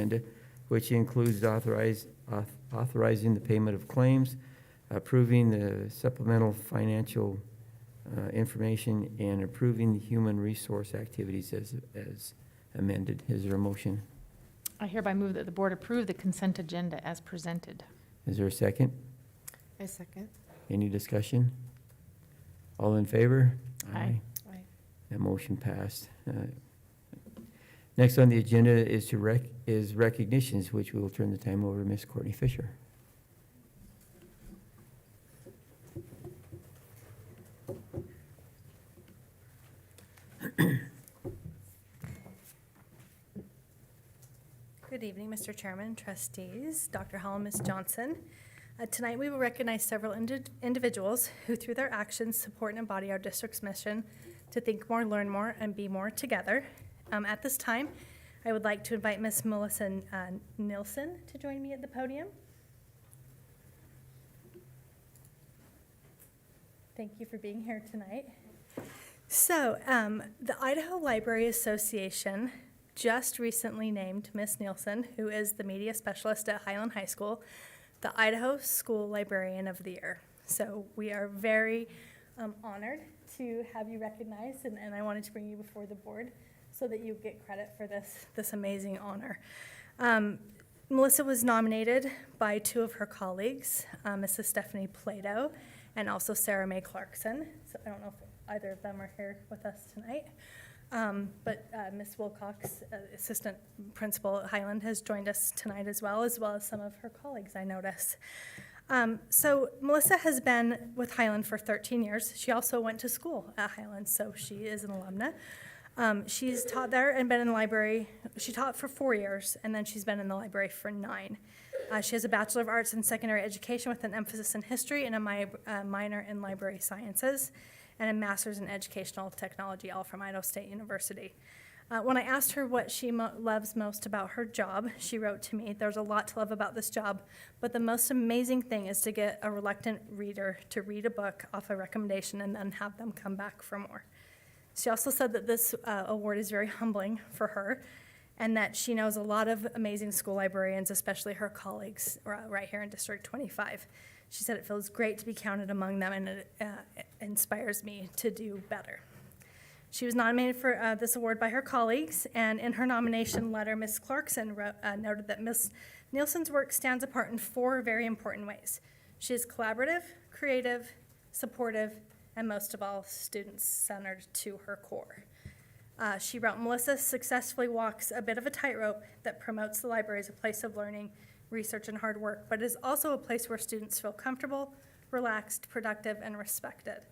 agenda, which includes authorizing the payment of claims, approving the supplemental financial information, and approving the human resource activities as amended. Is there a motion? I hereby move that the board approve the consent agenda as presented. Is there a second? I second. Any discussion? All in favor? Aye. Aye. That motion passed. Next on the agenda is recognitions, which we will turn the time over to Ms. Courtney Fisher. Good evening, Mr. Chairman, trustees, Dr. Howell, Ms. Johnson. Tonight we will recognize several individuals who through their actions support and embody our district's mission to think more, learn more, and be more together. At this time, I would like to invite Ms. Melissa Nilsson to join me at the podium. Thank you for being here tonight. So, the Idaho Library Association just recently named Ms. Nielsen, who is the media specialist at Highland High School, the Idaho School Librarian of the Year. So we are very honored to have you recognized, and I wanted to bring you before the board so that you get credit for this amazing honor. Melissa was nominated by two of her colleagues, Mrs. Stephanie Plato and also Sarah Mae Clarkson. So I don't know if either of them are here with us tonight. But Ms. Wilcox, Assistant Principal at Highland, has joined us tonight as well as some of her colleagues, I notice. So Melissa has been with Highland for 13 years. She also went to school at Highland, so she is an alumna. She's taught there and been in the library. She taught for 4 years, and then she's been in the library for 9. She has a Bachelor of Arts in Secondary Education with an emphasis in history and a minor in library sciences, and a master's in educational technology, all from Idaho State University. When I asked her what she loves most about her job, she wrote to me, "There's a lot to love about this job, but the most amazing thing is to get a reluctant reader to read a book off a recommendation and then have them come back for more." She also said that this award is very humbling for her, and that she knows a lot of amazing school librarians, especially her colleagues right here in District 25. She said it feels great to be counted among them, and it inspires me to do better. She was nominated for this award by her colleagues, and in her nomination letter, Ms. Clarkson noted that Ms. Nielsen's work stands apart in 4 very important ways. She is collaborative, creative, supportive, and most of all, student-centered to her core. She wrote, "Melissa successfully walks a bit of a tightrope that promotes the library as a place of learning, research, and hard work, but is also a place where students feel comfortable, relaxed, productive, and respected.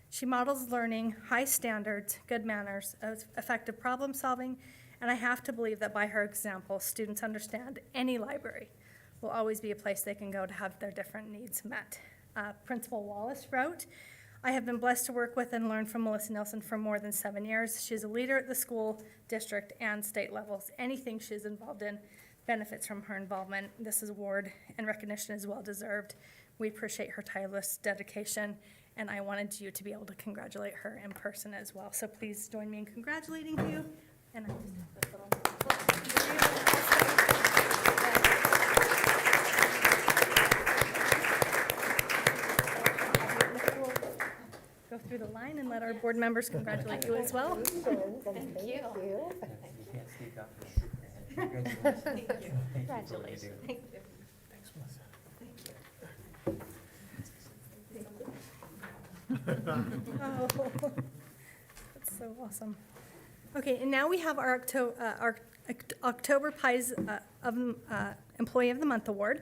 She models learning, high standards, good manners, effective problem solving, and I have to believe that by her example, students understand any library will always be a place they can go to have their different needs met." Principal Wallace wrote, "I have been blessed to work with and learn from Melissa Nielsen for more than 7 years. She is a leader at the school, district, and state levels. Anything she is involved in benefits from her involvement. This award and recognition is well-deserved. We appreciate her tireless dedication, and I wanted you to be able to congratulate her in person as well. So please join me in congratulating you." And I just have this little go through the line and let our board members congratulate you as well. Thank you. Congratulations. Thanks, Melissa. Oh, that's so awesome. Okay, and now we have our October Pies Employee of the Month Award.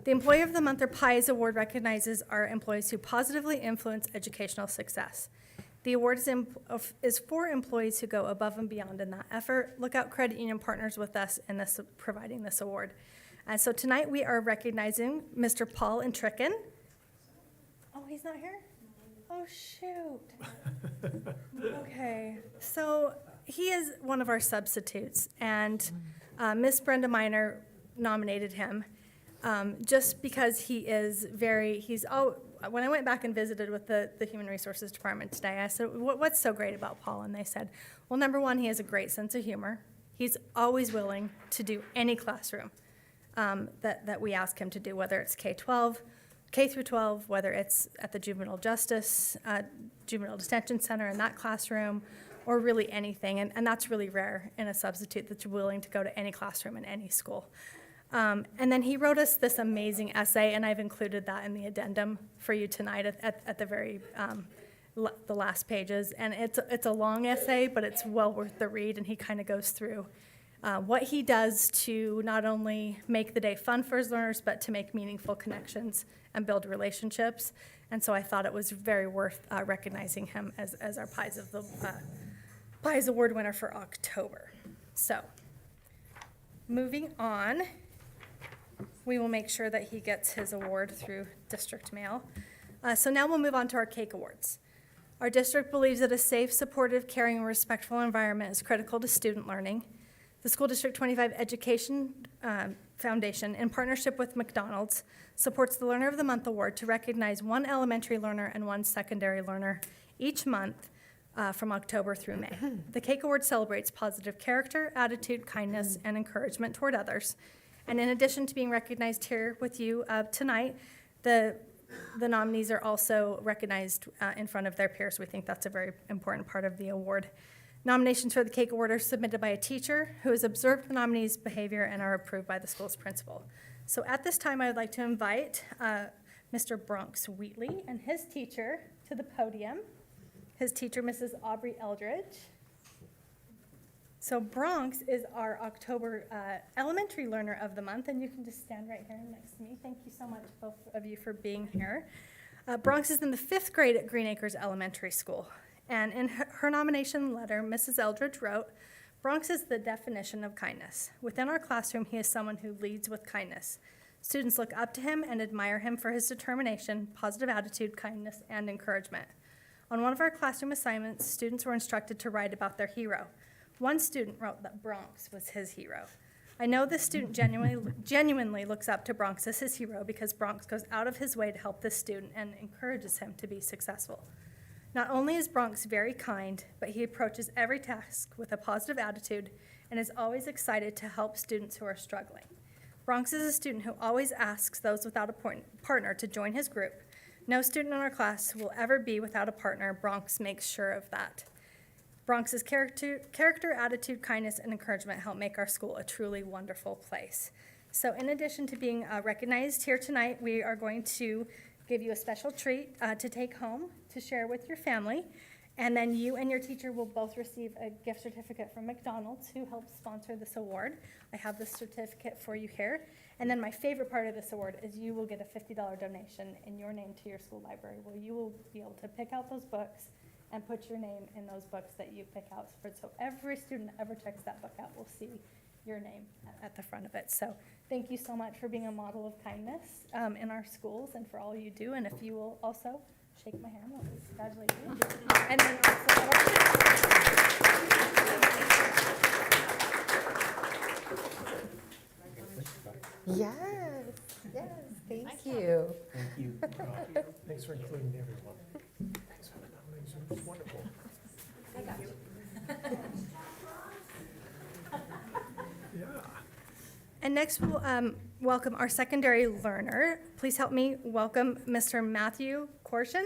The Employee of the Month, or Pies Award, recognizes our employees who positively influence educational success. The award is for employees who go above and beyond in that effort. Lookout Credit Union partners with us in providing this award. And so tonight we are recognizing Mr. Paul Intricken. Oh, he's not here? Oh, shoot. Okay, so he is one of our substitutes, and Miss Brenda Miner nominated him just because when I went back and visited with the Human Resources Department today, I said, what's so great about Paul? And they said, well, number one, he has a great sense of humor. He's always willing to do any classroom that we ask him to do, whether it's K-12, K through 12, whether it's at the Juvenile Detention Center in that classroom, or really anything. And that's really rare in a substitute that's willing to go to any classroom in any school. And then he wrote us this amazing essay, and I've included that in the addendum for you tonight at the very the last pages. And it's a long essay, but it's well worth the read, and he kind of goes through what he does to not only make the day fun for his learners, but to make meaningful connections and build relationships. And so I thought it was very worth recognizing him as our Pies Award winner for October. So, moving on, we will make sure that he gets his award through district mail. So now we'll move on to our cake awards. Our district believes that a safe, supportive, caring, and respectful environment is critical to student learning. The School District 25 Education Foundation, in partnership with McDonald's, supports the Learner of the Month Award to recognize one elementary learner and one secondary learner each month from October through May. The Cake Award celebrates positive character, attitude, kindness, and encouragement toward others. And in addition to being recognized here with you tonight, the nominees are also recognized in front of their peers. We think that's a very important part of the award. Nominations for the Cake Award are submitted by a teacher who has observed the nominee's behavior and are approved by the school's principal. So at this time, I would like to invite Mr. Bronx Wheatley and his teacher to the podium. His teacher, Mrs. Aubrey Eldridge. So Bronx is our October elementary learner of the month, and you can just stand right here next to me. Thank you so much, both of you, for being here. Bronx is in the 5th grade at Green Acres Elementary School. And in her nomination letter, Mrs. Eldridge wrote, "Bronx is the definition of kindness. Within our classroom, he is someone who leads with kindness. Students look up to him and admire him for his determination, positive attitude, kindness, and encouragement. On one of our classroom assignments, students were instructed to write about their hero. One student wrote that Bronx was his hero. I know this student genuinely looks up to Bronx as his hero because Bronx goes out of his way to help this student and encourages him to be successful. Not only is Bronx very kind, but he approaches every task with a positive attitude and is always excited to help students who are struggling. Bronx is a student who always asks those without a partner to join his group. No student in our class will ever be without a partner. Bronx makes sure of that. Bronx's character, attitude, kindness, and encouragement help make our school a truly wonderful place." So in addition to being recognized here tonight, we are going to give you a special treat to take home to share with your family. And then you and your teacher will both receive a gift certificate from McDonald's, who helped sponsor this award. I have this certificate for you here. And then my favorite part of this award is you will get a $50 donation in your name to your school library, where you will be able to pick out those books and put your name in those books that you pick out. So every student that ever checks that book out will see your name at the front of it. So thank you so much for being a model of kindness in our schools and for all you do. And if you will also shake my hand, I'll congratulate you. And then Yes, thank you. Thank you. Thanks for including everyone. Thanks for the nomination, it was wonderful. Yeah. And next, we'll welcome our secondary learner. Please help me welcome Mr. Matthew Corshan.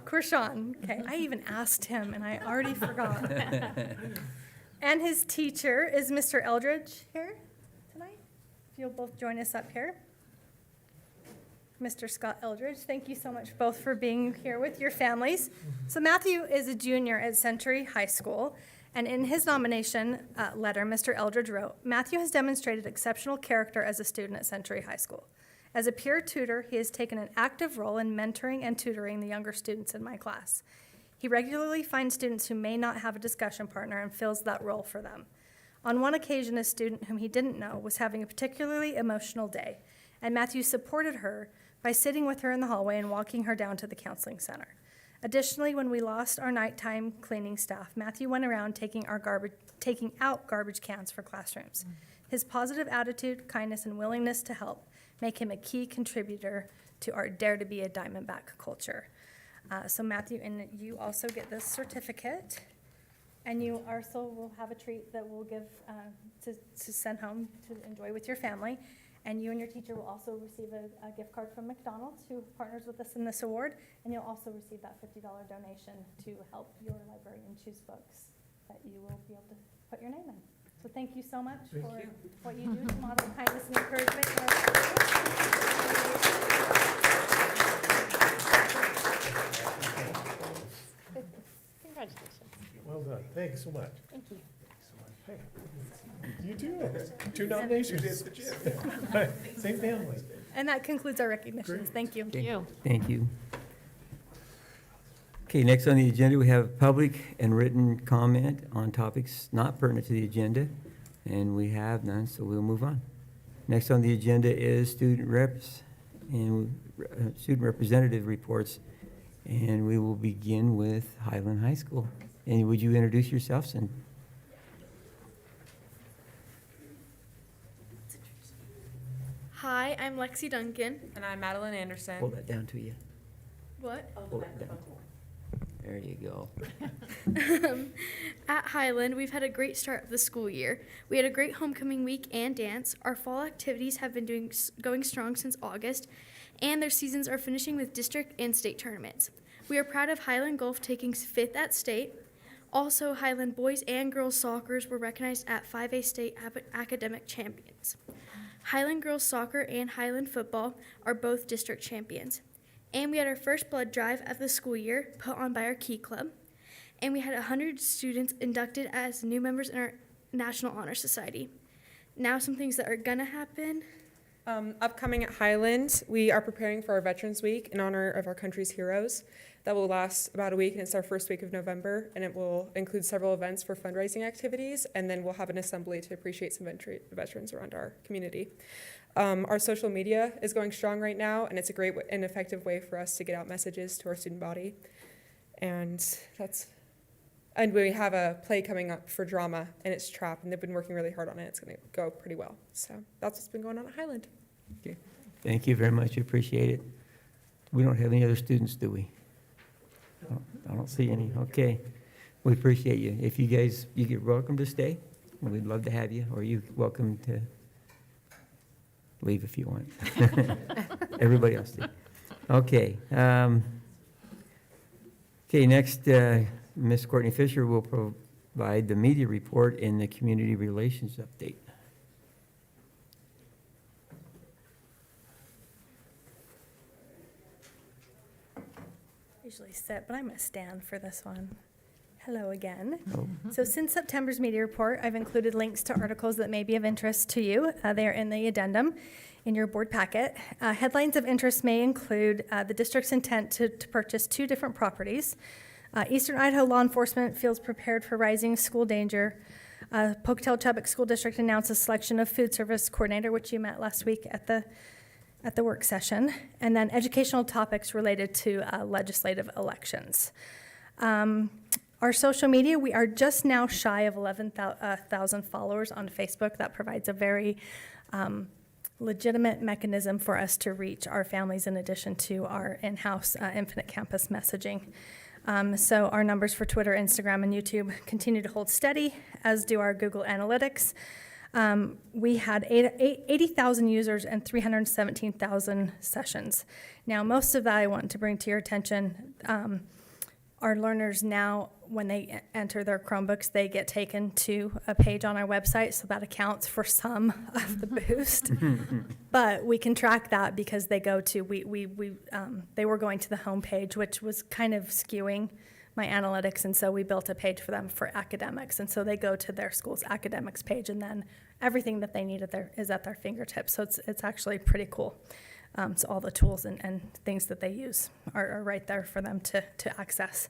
Corshan. Okay, I even asked him, and I already forgot. And his teacher is Mr. Eldridge here tonight. If you'll both join us up here. Mr. Scott Eldridge, thank you so much both for being here with your families. So Matthew is a junior at Century High School, and in his nomination letter, Mr. Eldridge wrote, "Matthew has demonstrated exceptional character as a student at Century High School. As a peer tutor, he has taken an active role in mentoring and tutoring the younger students in my class. He regularly finds students who may not have a discussion partner and fills that role for them. On one occasion, a student whom he didn't know was having a particularly emotional day, and Matthew supported her by sitting with her in the hallway and walking her down to the counseling center. Additionally, when we lost our nighttime cleaning staff, Matthew went around taking out garbage cans for classrooms. His positive attitude, kindness, and willingness to help make him a key contributor to our Dare to be a Diamondback culture." So Matthew, and you also get this certificate. And you also will have a treat that we'll give to send home to enjoy with your family. And you and your teacher will also receive a gift card from McDonald's, who partners with us in this award. And you'll also receive that $50 donation to help your librarian choose books that you will be able to put your name in. So thank you so much Thank for you. what you do to model kindness and encouragement. Congratulations. Well done. Thanks so much. Thank you. Hey, you too. 2 nominations. Same family. And that concludes our recognitions. Great. Thank you. Thank you. Thank you. Okay, next on the agenda, we have public and written comment on topics not pertinent to the agenda, and we have none, so we'll move on. Next on the agenda is student reps and student representative reports, and we will begin with Highland High School. And would you introduce yourselves and Hi, I'm Lexi Duncan. And I'm Madeline Anderson. hold that down to you? What? Hold it down. There you go. At Highland, we've had a great start of the school year. We had a great homecoming week and dance. Our fall activities have been going strong since August, and their seasons are finishing with district and state tournaments. We are proud of Highland Golf taking 5th at state. Also, Highland boys and girls soccer were recognized at 5A state academic champions. Highland girls soccer and Highland football are both district champions. And we had our first blood drive of the school year put on by our Key Club. And we had 100 students inducted as new members in our National Honor Society. Now some things that are gonna happen. Upcoming at Highland, we are preparing for our Veterans Week in honor of our country's heroes. That will last about a week, and it's our first week of November, and it will include several events for fundraising activities, and then we'll have an assembly to appreciate some veterans around our community. Our social media is going strong right now, and it's a great and effective way for us to get out messages to our student body. And we have a play coming up for drama, and it's Trap, and they've been working really hard on it. It's going to go pretty well. So that's what's been going on at Highland. Okay. Thank you very much. We appreciate it. We don't have any other students, do we? I don't see any. Okay. We appreciate you. If you guys, you're welcome to stay. We'd love to have you, or you're welcome to leave if you want. Everybody else do. Okay. Okay, next, Ms. Courtney Fisher will provide the media report and the community relations update. Usually sit, but I'm going to stand for this one. Hello again. Oh, So since September's media report, I've included links to articles that may be of interest to you. They are in the addendum in your board packet. Headlines of interest may include the district's intent to purchase 2 different properties. Eastern Idaho law enforcement feels prepared for rising school danger. Pocatello Chubbuck School District announced a selection of food service coordinator, which you met last week at the work session. And then educational topics related to legislative elections. Our social media, we are just now shy of 11,000 followers on Facebook. That provides a very legitimate mechanism for us to reach our families in addition to our in-house Infinite Campus messaging. So our numbers for Twitter, Instagram, and YouTube continue to hold steady, as do our Google Analytics. We had 80,000 users and 317,000 sessions. Now, most of that I want to bring to your attention. Our learners now, when they enter their Chromebooks, they get taken to a page on our website, so that accounts for some of the boost. But we can track that because they go to, they were going to the home page, which was kind of skewing my analytics, and so we built a page for them for academics. And so they go to their school's academics page, and then everything that they need is at their fingertips. So it's actually pretty cool. So all the tools and things that they use are right there for them to access.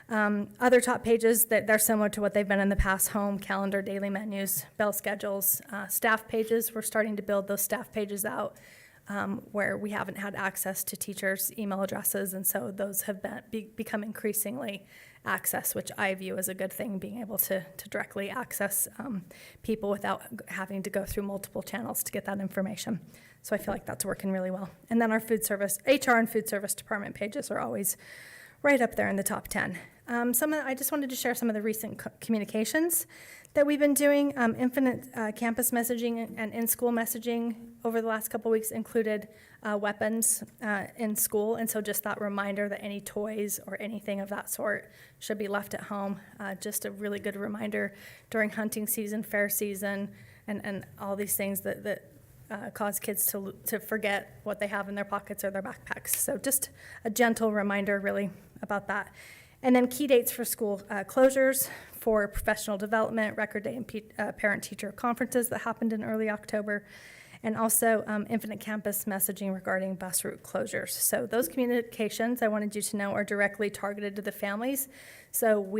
Other top pages, they're similar to what they've been in the past: home, calendar, daily menus, bell schedules, staff pages. We're starting to build those staff pages out where we haven't had access to teachers' email addresses, and so those have become increasingly accessed, which I view as a good thing, being able to directly access people without having to go through multiple channels to get that information. So I feel like that's working really well. And then our food service, HR and food service department pages are always right up there in the top 10. I just wanted to share some of the recent communications that we've been doing. Infinite campus messaging and in-school messaging over the last couple weeks included weapons in school, and so just that reminder that any toys or anything of that sort should be left at home. Just a really good reminder during hunting season, fair season, and all these things that cause kids to forget what they have in their pockets or their backpacks. So just a gentle reminder, really, about that. And then key dates for school closures, for professional development, record day, and parent-teacher conferences that happened in early October, and also infinite campus messaging regarding bus route closures. So those communications, I wanted you to know, are directly targeted to the families. So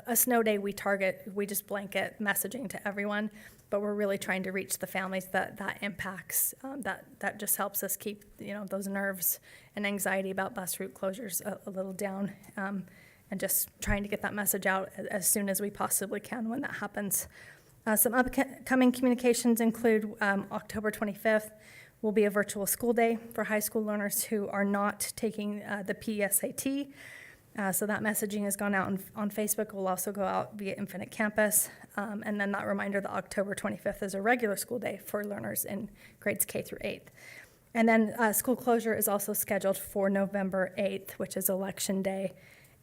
a snow day, we just blanket messaging to everyone, but we're really trying to reach the families that impacts, that just helps us keep, those nerves and anxiety about bus route closures a little down, and just trying to get that message out as soon as we possibly can when that happens. Some upcoming communications include October 25th will be a virtual school day for high school learners who are not taking the PSAT. So that messaging has gone out on Facebook. Will also go out via Infinite Campus. And then that reminder that October 25th is a regular school day for learners in grades K through 8th. And then school closure is also scheduled for November 8th, which is Election Day.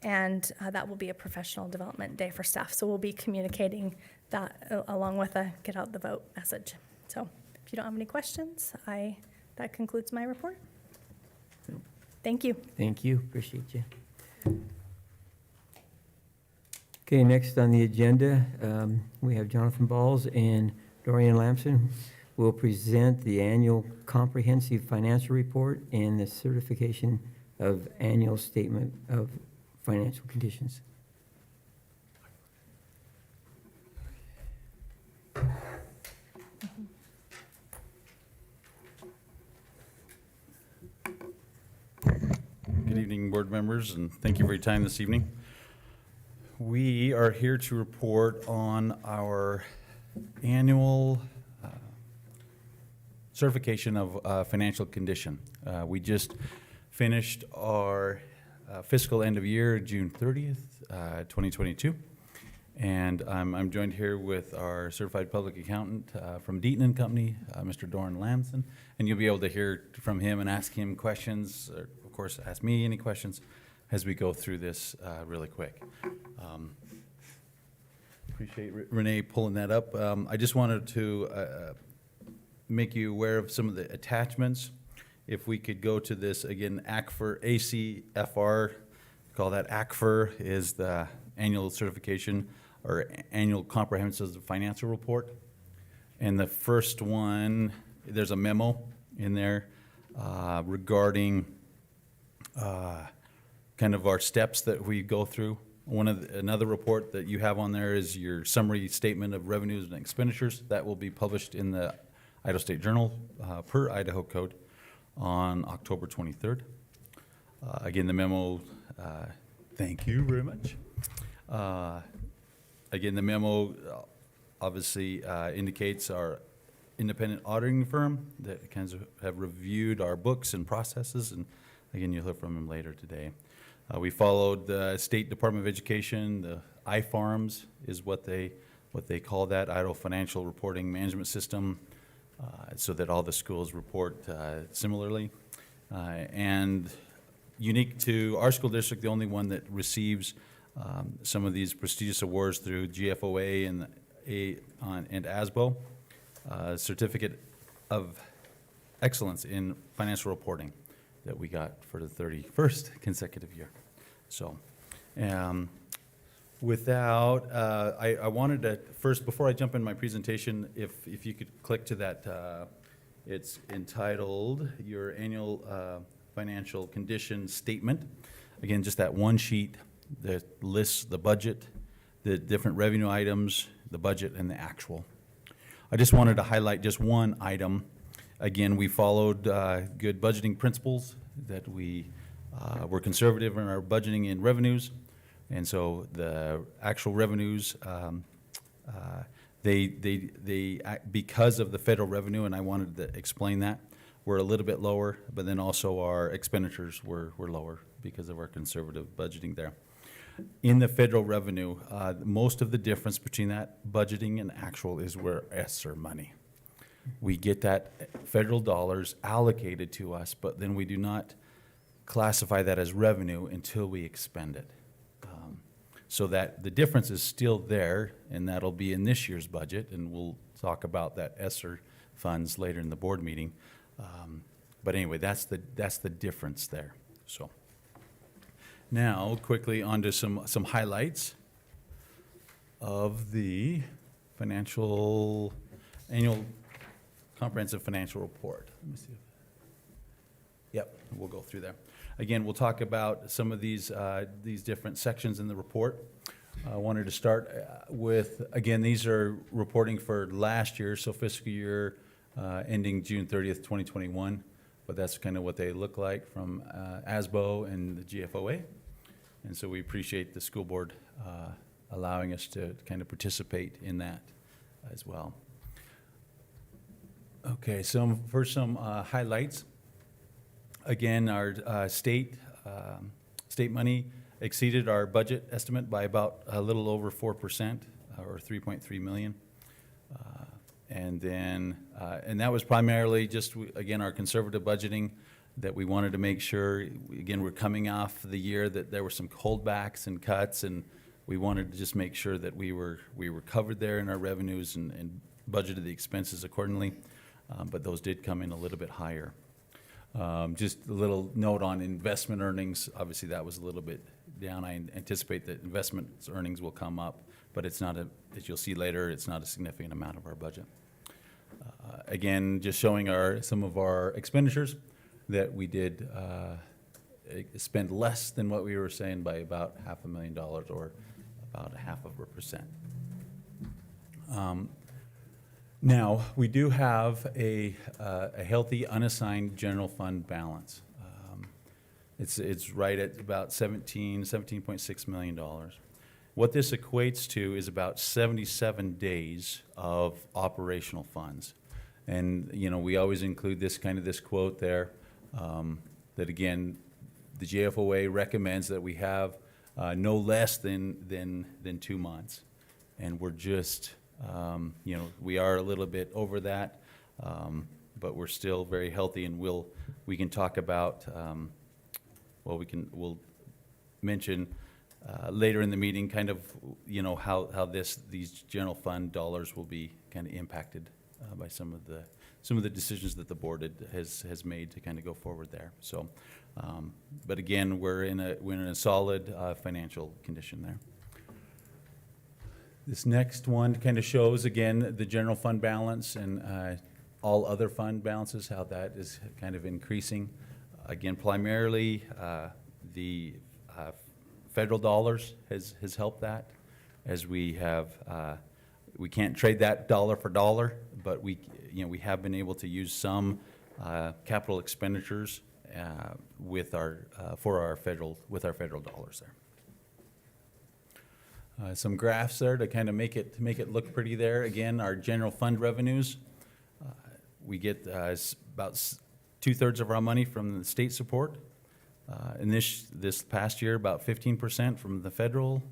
And that will be a professional development day for staff. So we'll be communicating that along with a get out the vote message. So if you don't have any questions, that concludes my report. Thank you. Thank you, appreciate you. Okay, next on the agenda, we have Jonathan Balls and Dorian Lamson will present the annual comprehensive financial report and the certification of annual statement of financial conditions. Good evening, board members, and thank you for your time this evening. We are here to report on our annual certification of financial condition. We just finished our fiscal end of year, June 30th, 2022. And I'm joined here with our certified public accountant from Deaton & Company, Mr. Doran Lamson. And you'll be able to hear from him and ask him questions, or of course, ask me any questions as we go through this really quick. Appreciate Renee pulling that up. I just wanted to make you aware of some of the attachments. If we could go to this again, ACFR, call that ACFR, is the annual certification or annual comprehensive financial report. And the first one, there's a memo in there regarding kind of our steps that we go through. Another report that you have on there is your summary statement of revenues and expenditures. That will be published in the Idaho State Journal per Idaho Code on October 23rd. Again, the memo, thank you very much. Again, the memo obviously indicates our independent auditing firm that kind of have reviewed our books and processes, and again, you'll hear from them later today. We followed the State Department of Education, the IFARMS is what they call that, Idaho Financial Reporting Management System, so that all the schools report similarly. And unique to our school district, the only one that receives some of these prestigious awards through GFOA and ASBO, Certificate of Excellence in Financial Reporting that we got for the 31st consecutive year. So I wanted to first, before I jump in my presentation, if you could click to that, it's entitled Your Annual Financial Condition Statement. Again, just that one sheet that lists the budget, the different revenue items, the budget, and the actual. I just wanted to highlight just one item. Again, we followed good budgeting principles, that we were conservative in our budgeting in revenues. And so the actual revenues, because of the federal revenue, and I wanted to explain that, were a little bit lower, but then also our expenditures were lower because of our conservative budgeting there. In the federal revenue, most of the difference between that budgeting and actual is where ESSER money. We get that federal dollars allocated to us, but then we do not classify that as revenue until we expend it. So that the difference is still there, and that'll be in this year's budget, and we'll talk about that ESSER funds later in the board meeting. But anyway, that's the difference there. So now quickly onto some highlights of the annual comprehensive financial report. Let me see. Yep, we'll go through there. Again, we'll talk about some of these different sections in the report. I wanted to start with, again, these are reporting for last year, so fiscal year ending June 30th, 2021. But that's kind of what they look like from ASBO and the GFOA. And so we appreciate the school board allowing us to kind of participate in that as well. Okay, so for some highlights. Again, our state money exceeded our budget estimate by about a little over 4%, or 3.3 million. And then, and that was primarily just, again, our conservative budgeting, that we wanted to make sure, again, we're coming off the year that there were some holdbacks and cuts, and we wanted to just make sure that we were covered there in our revenues and budgeted the expenses accordingly. But those did come in a little bit higher. Just a little note on investment earnings. Obviously, that was a little bit down. I anticipate that investment earnings will come up, but it's not, as you'll see later, it's not a significant amount of our budget. Again, just showing some of our expenditures, that we did spend less than what we were saying by about $500,000, or about 0.5%. Now, we do have a healthy unassigned general fund balance. It's right at about $17.6 million. What this equates to is about 77 days of operational funds. And, you know, we always include this quote there, that again, the JFOA recommends that we have no less than 2 months. And we're just, you know, we are a little bit over that, but we're still very healthy, and we can talk about, we'll mention later in the meeting kind of, you know, how these general fund dollars will be kind of impacted by some of the decisions that the board has made to kind of go forward there. So, but again, we're in a solid financial condition there. This next one kind of shows, again, the general fund balance and all other fund balances, how that is kind of increasing. Again, primarily the federal dollars has helped that, as we can't trade that dollar for dollar, but we have been able to use some capital expenditures with our federal dollars there. Some graphs there to kind of make it look pretty there. Again, our general fund revenues, we get about 2/3 of our money from the state support. And this past year, about 15% from the federal,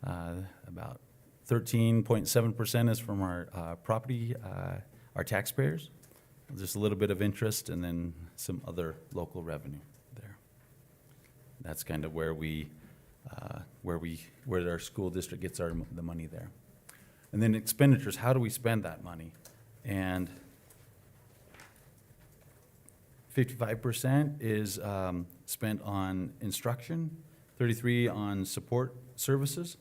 about 13.7% is from our property, our taxpayers. Just a little bit of interest, and then some other local revenue there. That's kind of where our school district gets the money there. And then expenditures, how do we spend that money? And 55% is spent on instruction, 33% on support services,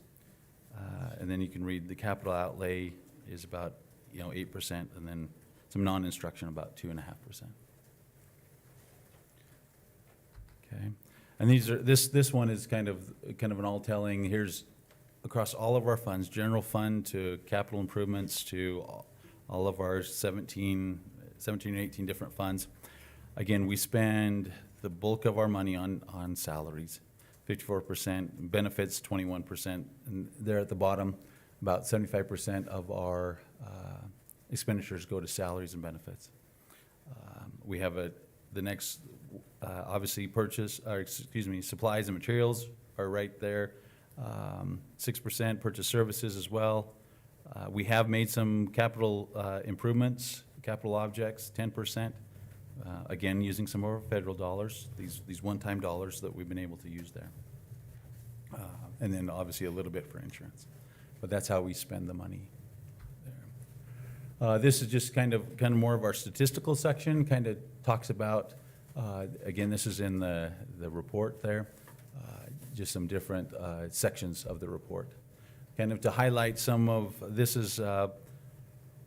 and then you can read the capital outlay is about 8%, and then some non-instruction about 2.5%. Okay. And this one is kind of an all-telling. Here's across all of our funds, general fund to capital improvements to all of our 17 or 18 different funds. Again, we spend the bulk of our money on salaries, 54%, benefits 21%, and there at the bottom, about 75% of our expenditures go to salaries and benefits. We have the next, obviously supplies and materials are right there. 6% purchase services as well. We have made some capital improvements, capital objects, 10%. Again, using some of our federal dollars, these one-time dollars that we've been able to use there. And then obviously a little bit for insurance. But that's how we spend the money there. This is just kind of more of our statistical section, kind of talks about, again, this is in the report there, just some different sections of the report. Kind of to highlight some of, this is of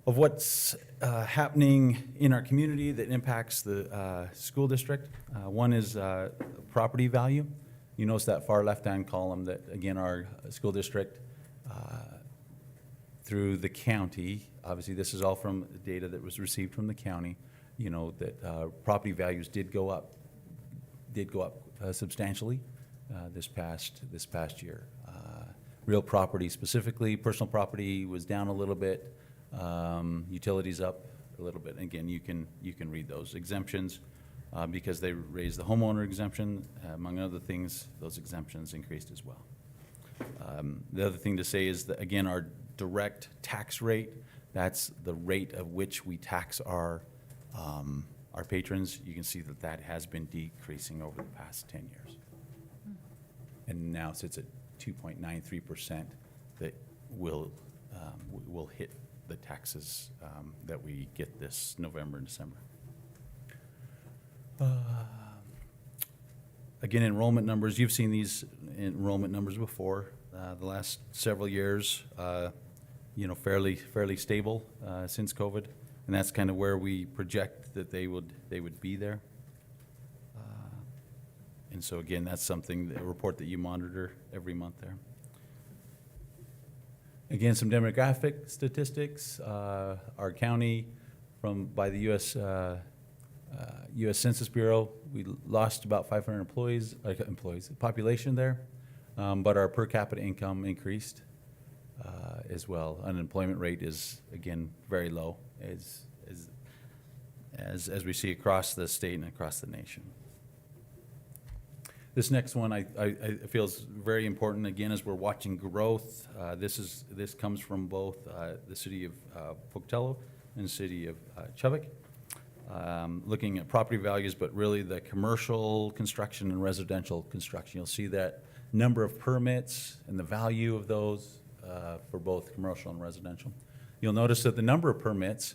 what's happening in our community that impacts the school district. One is property value. You notice that far left-hand column that, again, our school district through the county, obviously this is all from data that was received from the county, you know, that property values did go up substantially this past year. Real property specifically, personal property was down a little bit, utilities up a little bit. Again, you can read those exemptions because they raised the homeowner exemption, among other things. Those exemptions increased as well. The other thing to say is that, again, our direct tax rate, that's the rate at which we tax our patrons. You can see that that has been decreasing over the past 10 years. And now sits at 2.93% that will hit the taxes that we get this November and December. Again, enrollment numbers, you've seen these enrollment numbers before. The last several years, you know, fairly stable since COVID, and that's kind of where we project that they would be there. And so again, that's something, a report that you monitor every month there. Again, some demographic statistics. Our county, by the U.S. Census Bureau, we lost about 500 employees, population there, but our per capita income increased as well. Unemployment rate is, again, very low, as we see across the state and across the nation. This next one I feel is very important, again, as we're watching growth. This comes from both the city of Pocatello and the city of Chubbuck. Looking at property values, but really the commercial construction and residential construction. You'll see that number of permits and the value of those for both commercial and residential. You'll notice that the number of permits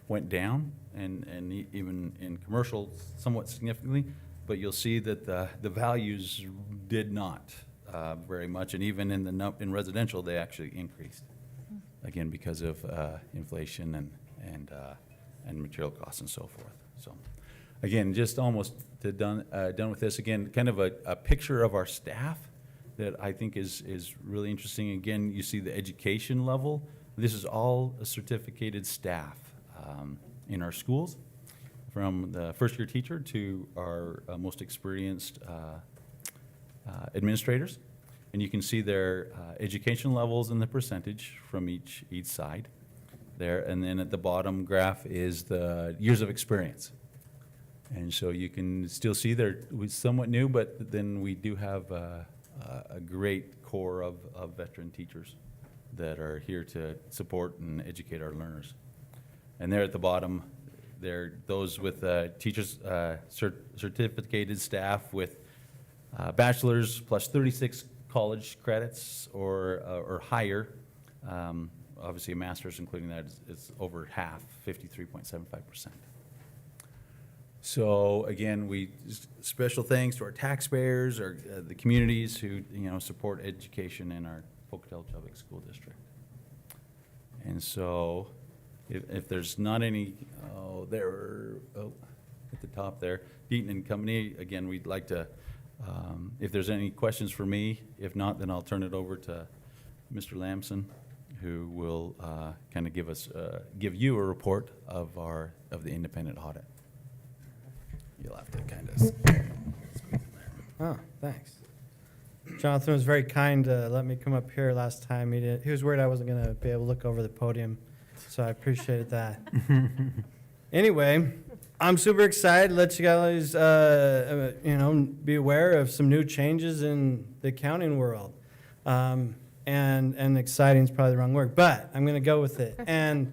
went down, and even in commercial somewhat significantly, but you'll see that the values did not very much, and even in residential they actually increased, again because of inflation and material costs and so forth. So again, just almost done with this. Again, kind of a picture of our staff that I think is really interesting. Again, you see the education level. This is all a certificated staff in our schools, from the first-year teacher to our most experienced administrators. And you can see their education levels and the percentage from each side there. And then at the bottom graph is the years of experience. And so you can still see they're somewhat new, but then we do have a great core of veteran teachers that are here to support and educate our learners. And there at the bottom, they're those with teachers, certificated staff with bachelor's plus 36 college credits or higher. Obviously, a master's, including that, is over half, 53.75%. So again, special thanks to our taxpayers, or the communities who support education in our Pocatello Chubbuck School District. And so, if there's not any, at the top there, Deaton and Company. Again, we'd like to, if there's any questions for me. If not, then I'll turn it over to Mr. Lamson, who will kind of give you a report of the independent audit. You'll have to kind of squeeze in there. Oh, thanks. Jonathan was very kind to let me come up here last time. He was worried I wasn't going to be able to look over the podium, so I appreciated that. Anyway, I'm super excited to let you guys, be aware of some new changes in the accounting world. And exciting is probably the wrong word, but I'm going to go with it. And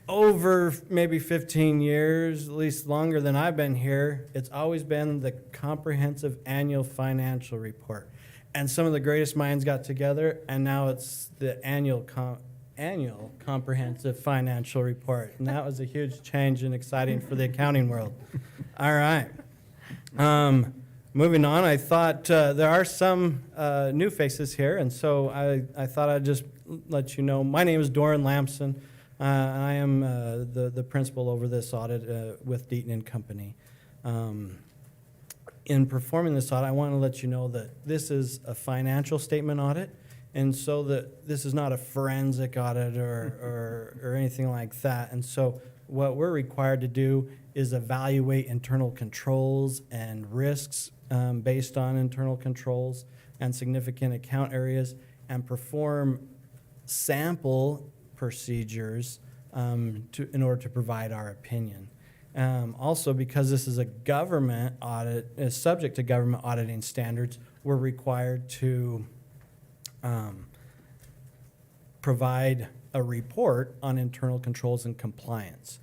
over maybe 15 years, at least longer than I've been here, it's always been the comprehensive annual financial report. And some of the greatest minds got together, and now it's the annual comprehensive financial report. And that was a huge change and exciting for the accounting world. All right. Moving on, I thought there are some new faces here, and so I thought I'd just let you know. My name is Doran Lamson. I am the principal over this audit with Deaton & Company. In performing this audit, I want to let you know that this is a financial statement audit, and so that this is not a forensic audit or anything like that. And so what we're required to do is evaluate internal controls and risks based on internal controls and significant account areas, and perform sample procedures in order to provide our opinion. Also, because this is a government audit, is subject to government auditing standards, we're required to provide a report on internal controls and compliance,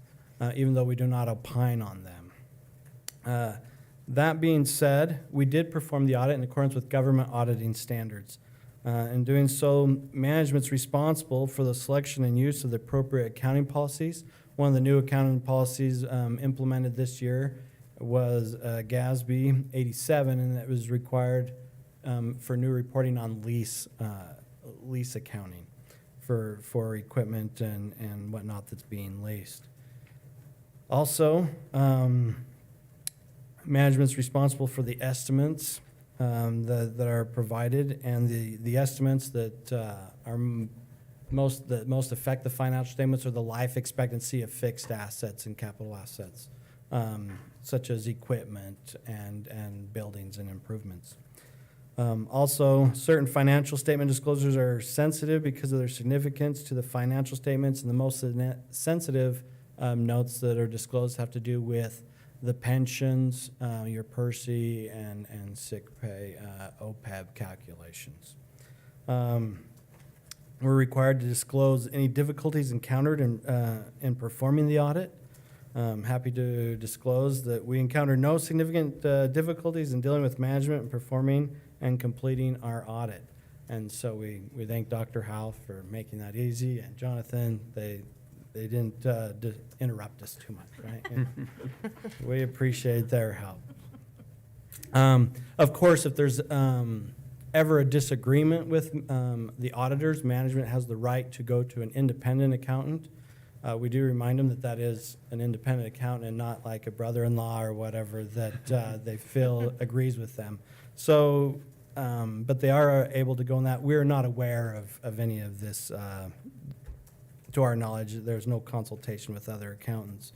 even though we do not opine on them. That being said, we did perform the audit in accordance with government auditing standards. In doing so, management's responsible for the selection and use of the appropriate accounting policies. One of the new accounting policies implemented this year was GASB 87, and it was required for new reporting on lease accounting for equipment and whatnot that's being leased. Also, management's responsible for the estimates that are provided, and the estimates that most affect the financial statements are the life expectancy of fixed assets and capital assets, such as equipment and buildings and improvements. Also, certain financial statement disclosures are sensitive because of their significance to the financial statements, and the most sensitive notes that are disclosed have to do with the pensions, your PERSI, and sick pay, OPEB calculations. We're required to disclose any difficulties encountered in performing the audit. I'm happy to disclose that we encountered no significant difficulties in dealing with management and performing and completing our audit. And so we thank Dr. Howe for making that easy, and Jonathan, they didn't interrupt us too much, right? And we appreciate their help. Of course, if there's ever a disagreement with the auditors, management has the right to go to an independent accountant. We do remind them that that is an independent accountant and not like a brother-in-law or whatever that they feel agrees with them. So, but they are able to go in that. We're not aware of any of this. To our knowledge, there's no consultation with other accountants.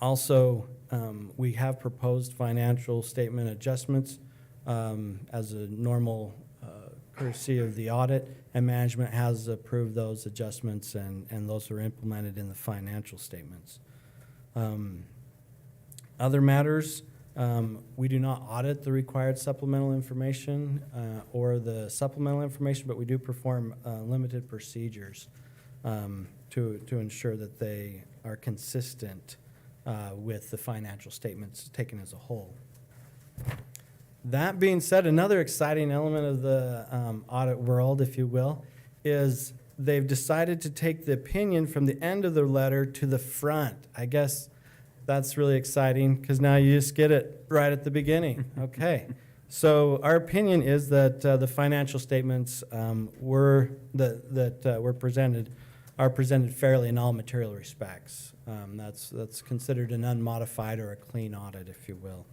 Also, we have proposed financial statement adjustments as a normal courtesy of the audit, and management has approved those adjustments, and those are implemented in the financial statements. Other matters, we do not audit the required supplemental information or the supplemental information, but we do perform limited procedures to ensure that they are consistent with the financial statements taken as a whole. That being said, another exciting element of the audit world, if you will, is they've decided to take the opinion from the end of the letter to the front. I guess that's really exciting because now you just get it right at the beginning. Okay. So our opinion is that the financial statements were presented fairly in all material respects. That's considered an unmodified or a clean audit, if you will.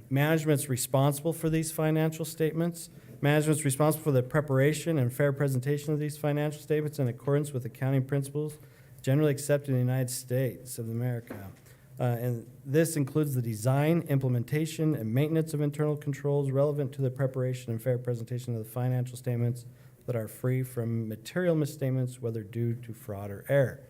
Management's responsible for these financial statements. Management's responsible for the preparation and fair presentation of these financial statements in accordance with accounting principles generally accepted in the United States of America. And this includes the design, implementation, and maintenance of internal controls relevant to the preparation and fair presentation of the financial statements that are free from material misstatements, whether due to fraud or error.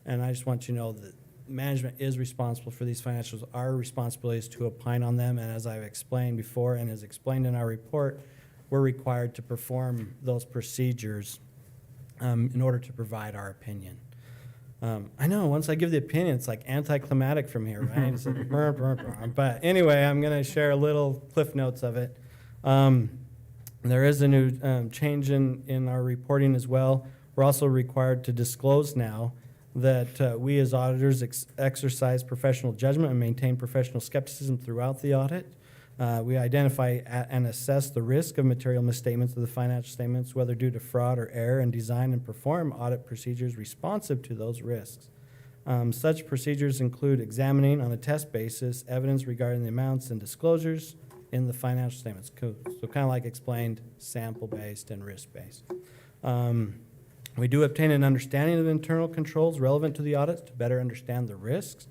And I just want you to know that management is responsible for these financials. Our responsibility is to opine on them, and as I've explained before and as explained in our report, we're required to perform those procedures in order to provide our opinion. I know, once I give the opinion, it's like anticlimactic from here, right? It's like, brr, brr, brr. But anyway, I'm going to share a little cliff notes of it. There is a new change in our reporting as well. We're also required to disclose now that we as auditors exercise professional judgment and maintain professional skepticism throughout the audit. We identify and assess the risk of material misstatements of the financial statements, whether due to fraud or error, and design and perform audit procedures responsive to those risks. Such procedures include examining on a test basis evidence regarding the amounts and disclosures in the financial statements. So kind of like explained, sample-based and risk-based. We do obtain an understanding of internal controls relevant to the audits to better understand the risks.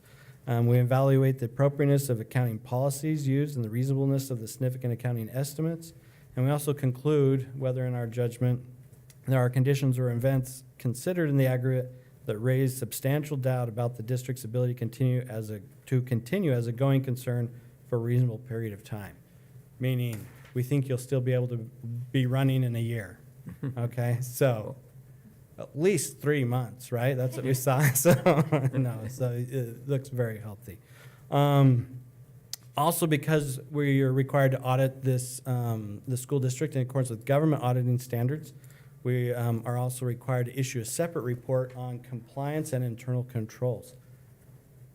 We evaluate the appropriateness of accounting policies used and the reasonableness of the significant accounting estimates. And we also conclude whether in our judgment there are conditions or events considered in the aggregate that raise substantial doubt about the district's ability to continue as a going concern for a reasonable period of time. Meaning, we think you'll still be able to be running in a year. Okay, so at least 3 months, right? That's what we saw. So it looks very healthy. Also, because we are required to audit this the school district in accordance with government auditing standards, we are also required to issue a separate report on compliance and internal controls.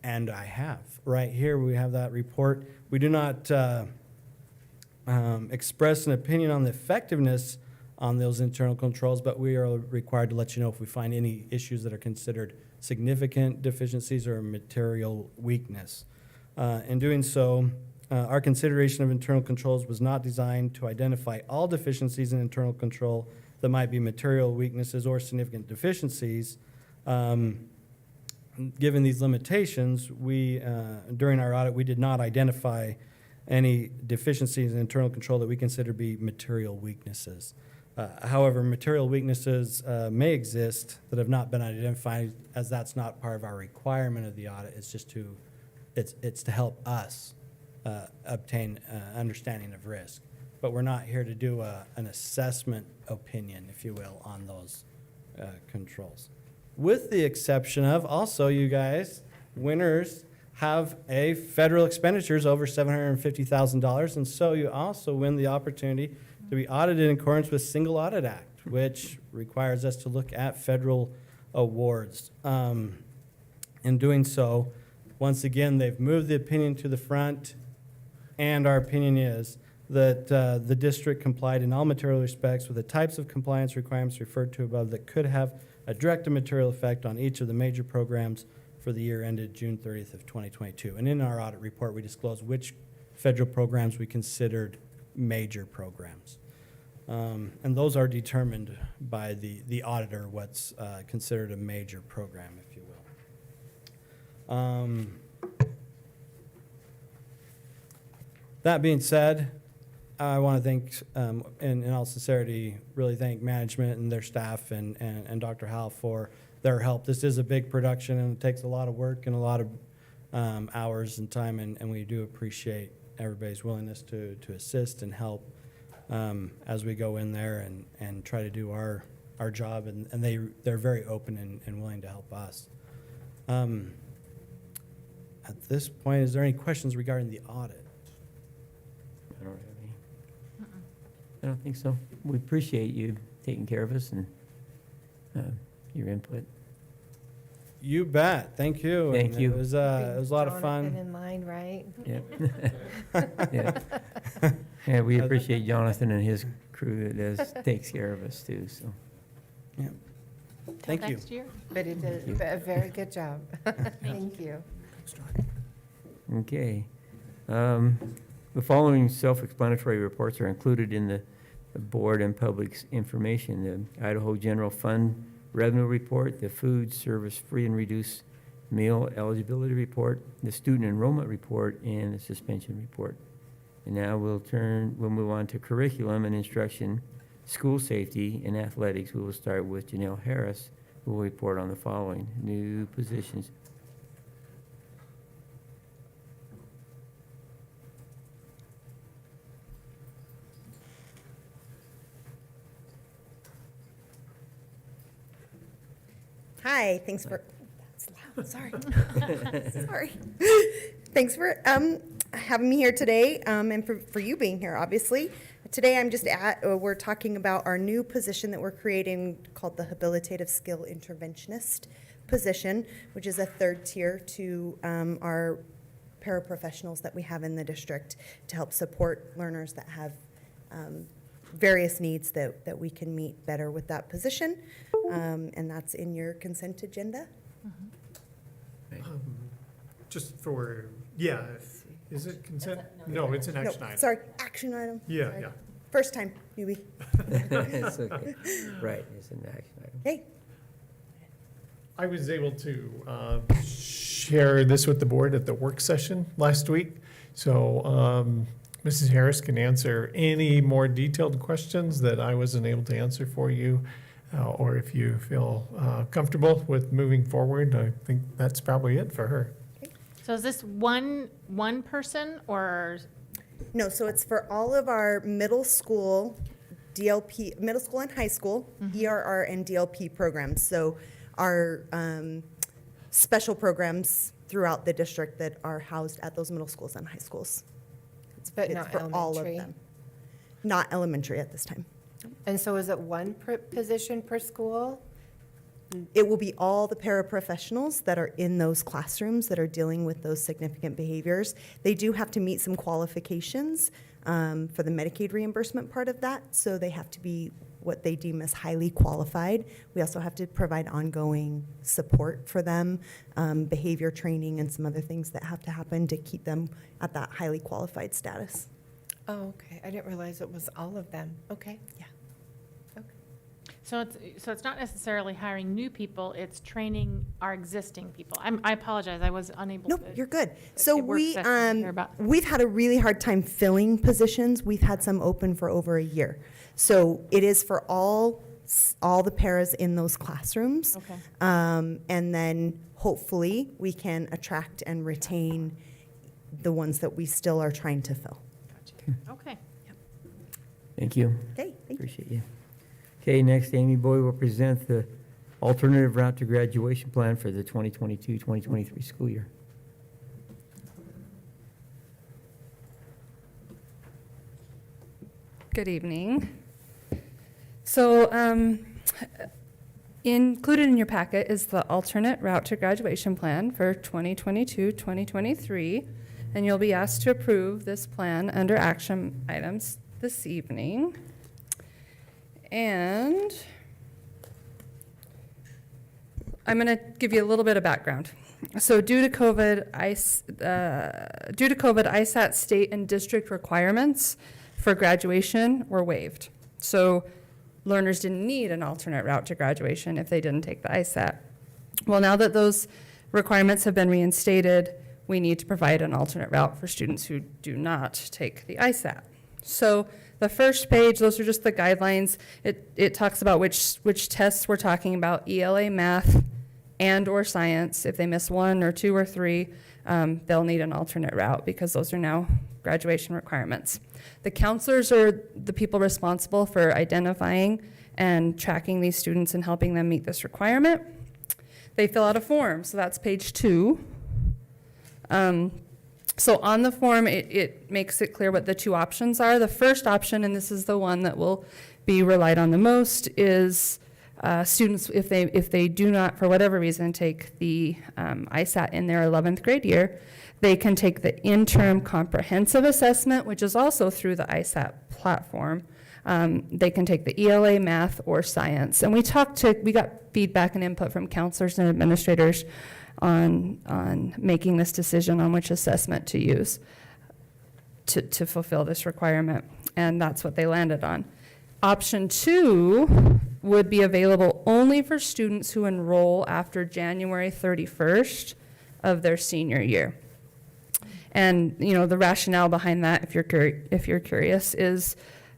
And I have right here. We have that report. We do not express an opinion on the effectiveness on those internal controls, but we are required to let you know if we find any issues that are considered significant deficiencies or material weakness. In doing so, our consideration of internal controls was not designed to identify all deficiencies in internal control that might be material weaknesses or significant deficiencies. Given these limitations, during our audit, we did not identify any deficiencies in internal control that we consider to be material weaknesses. However, material weaknesses may exist that have not been identified, as that's not part of our requirement of the audit. It's just it's to help us obtain understanding of risk. But we're not here to do an assessment opinion, if you will, on those controls. With the exception of, also, you guys, winners have a federal expenditures over $750,000, and so you also win the opportunity to be audited in accordance with Single Audit Act, which requires us to look at federal awards. In doing so, once again, they've moved the opinion to the front, and our opinion is that the district complied in all material respects with the types of compliance requirements referred to above that could have a direct and material effect on each of the major programs for the year ended June 30th of 2022. And in our audit report, we disclose which federal programs we considered major programs. And those are determined by the auditor, what's considered a major program, if you will. That being said, I want to thank, in all sincerity, really thank management and their staff and Dr. Howell for their help. This is a big production, and it takes a lot of work and a lot of hours and time, and we do appreciate everybody's willingness to assist and help as we go in there and try to do our job, and they're very open and willing to help us. At this point, is there any questions regarding the audit? I don't have any. I don't think so. We appreciate you taking care of us and your input. You bet. Thank you. Thank And you. It was a lot of Jonathan fun. in mind, right? Yeah. Yeah. Yeah, we appreciate Jonathan and his crew that takes care of us too, so. Yeah. Till Thank you. next year. But he did a very good job. Thank you. Okay. The following self-explanatory reports are included in the board and public's information. The Idaho General Fund Revenue Report, the Food Service Free and Reduced Meal Eligibility Report, the Student Enrollment Report, and the Suspension Report. And now we'll move on to curriculum and instruction, school safety, and athletics. We will start with Janelle Harris, who will report on the following new positions. Hi, thanks for, that's loud, sorry. Sorry. Thanks for having me here today, and for you being here, obviously. Today, we're talking about our new position that we're creating called the Habilitative Skill Interventionist position, which is a third tier to our paraprofessionals that we have in the district to help support learners that have various needs that we can meet better with that position. And that's in your consent agenda. Just for, yeah, is it consent? No, it's an No, action item. sorry, action item. Yeah, Sorry. yeah. First time, newbie. It's okay. Right, it's an action item. Hey, I was able to share this with the board at the work session last week. So Mrs. Harris can answer any more detailed questions that I wasn't able to answer for you. Or if you feel comfortable with moving forward, I think that's probably it for her. So is this one person or? no, so it's for all of our middle school DLP, middle school and high school, ERR and DLP programs. So our special programs throughout the district that are housed at those middle schools and high schools. But It's not for all of elementary. them. Not elementary at this time. And so is it one position per school? It will be all the paraprofessionals that are in those classrooms that are dealing with those significant behaviors. They do have to meet some qualifications for the Medicaid reimbursement part of that, so they have to be what they deem as highly qualified. We also have to provide ongoing support for them, behavior training and some other things that have to happen to keep them at that highly qualified status. Oh, okay. I didn't realize it was all of them. Okay. Yeah. So it's not necessarily hiring new people, it's training our existing people. I apologize, I was unable to. No, you're good. So work session to hear about. we've had a really hard time filling positions. We've had some open for over a year. So it is for all the paras in those classrooms. Okay. And then hopefully we can attract and retain the ones that we still are trying to fill. Okay. Thank you. Okay, thank you. Appreciate you. Okay, next, Amy Boyd will present the alternative route to graduation plan for the 2022-2023 school year. Good evening. So included in your packet is the alternate route to graduation plan for 2022-2023, and you'll be asked to approve this plan under action items this evening. And I'm going to give you a little bit of background. So due to COVID, ISAT state and district requirements for graduation were waived. So learners didn't need an alternate route to graduation if they didn't take the ISAT. Well, now that those requirements have been reinstated, we need to provide an alternate route for students who do not take the ISAT. So the first page, those are just the guidelines. It talks about which tests we're talking about, ELA, math, and or science. If they miss 1 or 2 or 3, they'll need an alternate route because those are now graduation requirements. The counselors are the people responsible for identifying and tracking these students and helping them meet this requirement. They fill out a form, so that's page 2. So on the form, it makes it clear what the 2 options are. The first option, and this is the one that will be relied on the most, is students, if they do not, for whatever reason, take the ISAT in their 11th grade year, they can take the interim comprehensive assessment, which is also through the ISAT platform. They can take the ELA, math, or science. And we got feedback and input from counselors and administrators on making this decision on which assessment to use to fulfill this requirement. And that's what they landed on. Option 2 would be available only for students who enroll after January 31st of their senior year. And the rationale behind that, if you're curious, is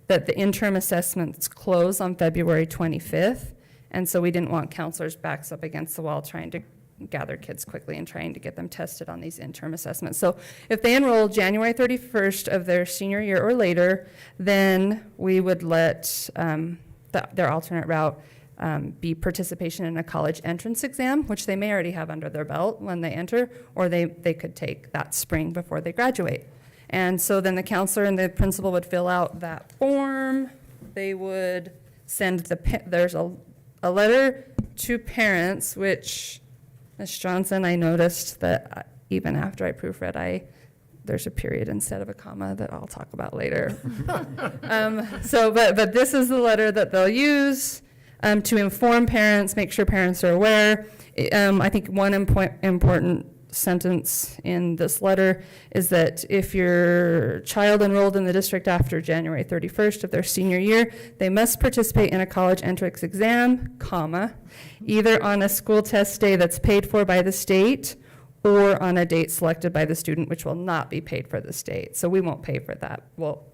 that the interim assessments close on February 25th, and so we didn't want counselors backs up against the wall trying to gather kids quickly and trying to get them tested on these interim assessments. So if they enroll January 31st of their senior year or later, then we would let their alternate route be participation in a college entrance exam, which they may already have under their belt when they enter, or they could take that spring before they graduate. And so then the counselor and the principal would fill out that form. They would send there's a letter to parents, which, Ms. Johnson, I noticed that even after I proofread, there's a period instead of a comma that I'll talk about later. But this is the letter that they'll use to inform parents, make sure parents are aware. I think one important sentence in this letter is that if your child enrolled in the district after January 31st of their senior year, they must participate in a college entrance exam, comma, either on a school test day that's paid for by the state or on a date selected by the student, which will not be paid for the state. So we won't pay for that, well,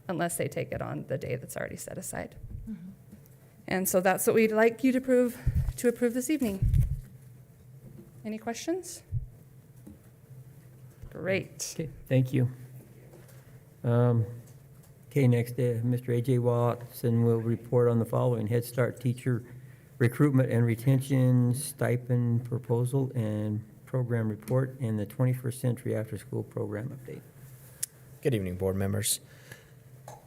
unless they take it on the day that's already set aside. Mm-hmm. And so that's what we'd like you to approve this evening. Any questions? Great. Okay, thank you. Okay, next, Mr. A.J. Watson will report on the following: Head Start teacher recruitment and retention stipend proposal and program report, and the 21st Century After School Program update. Good evening, board members.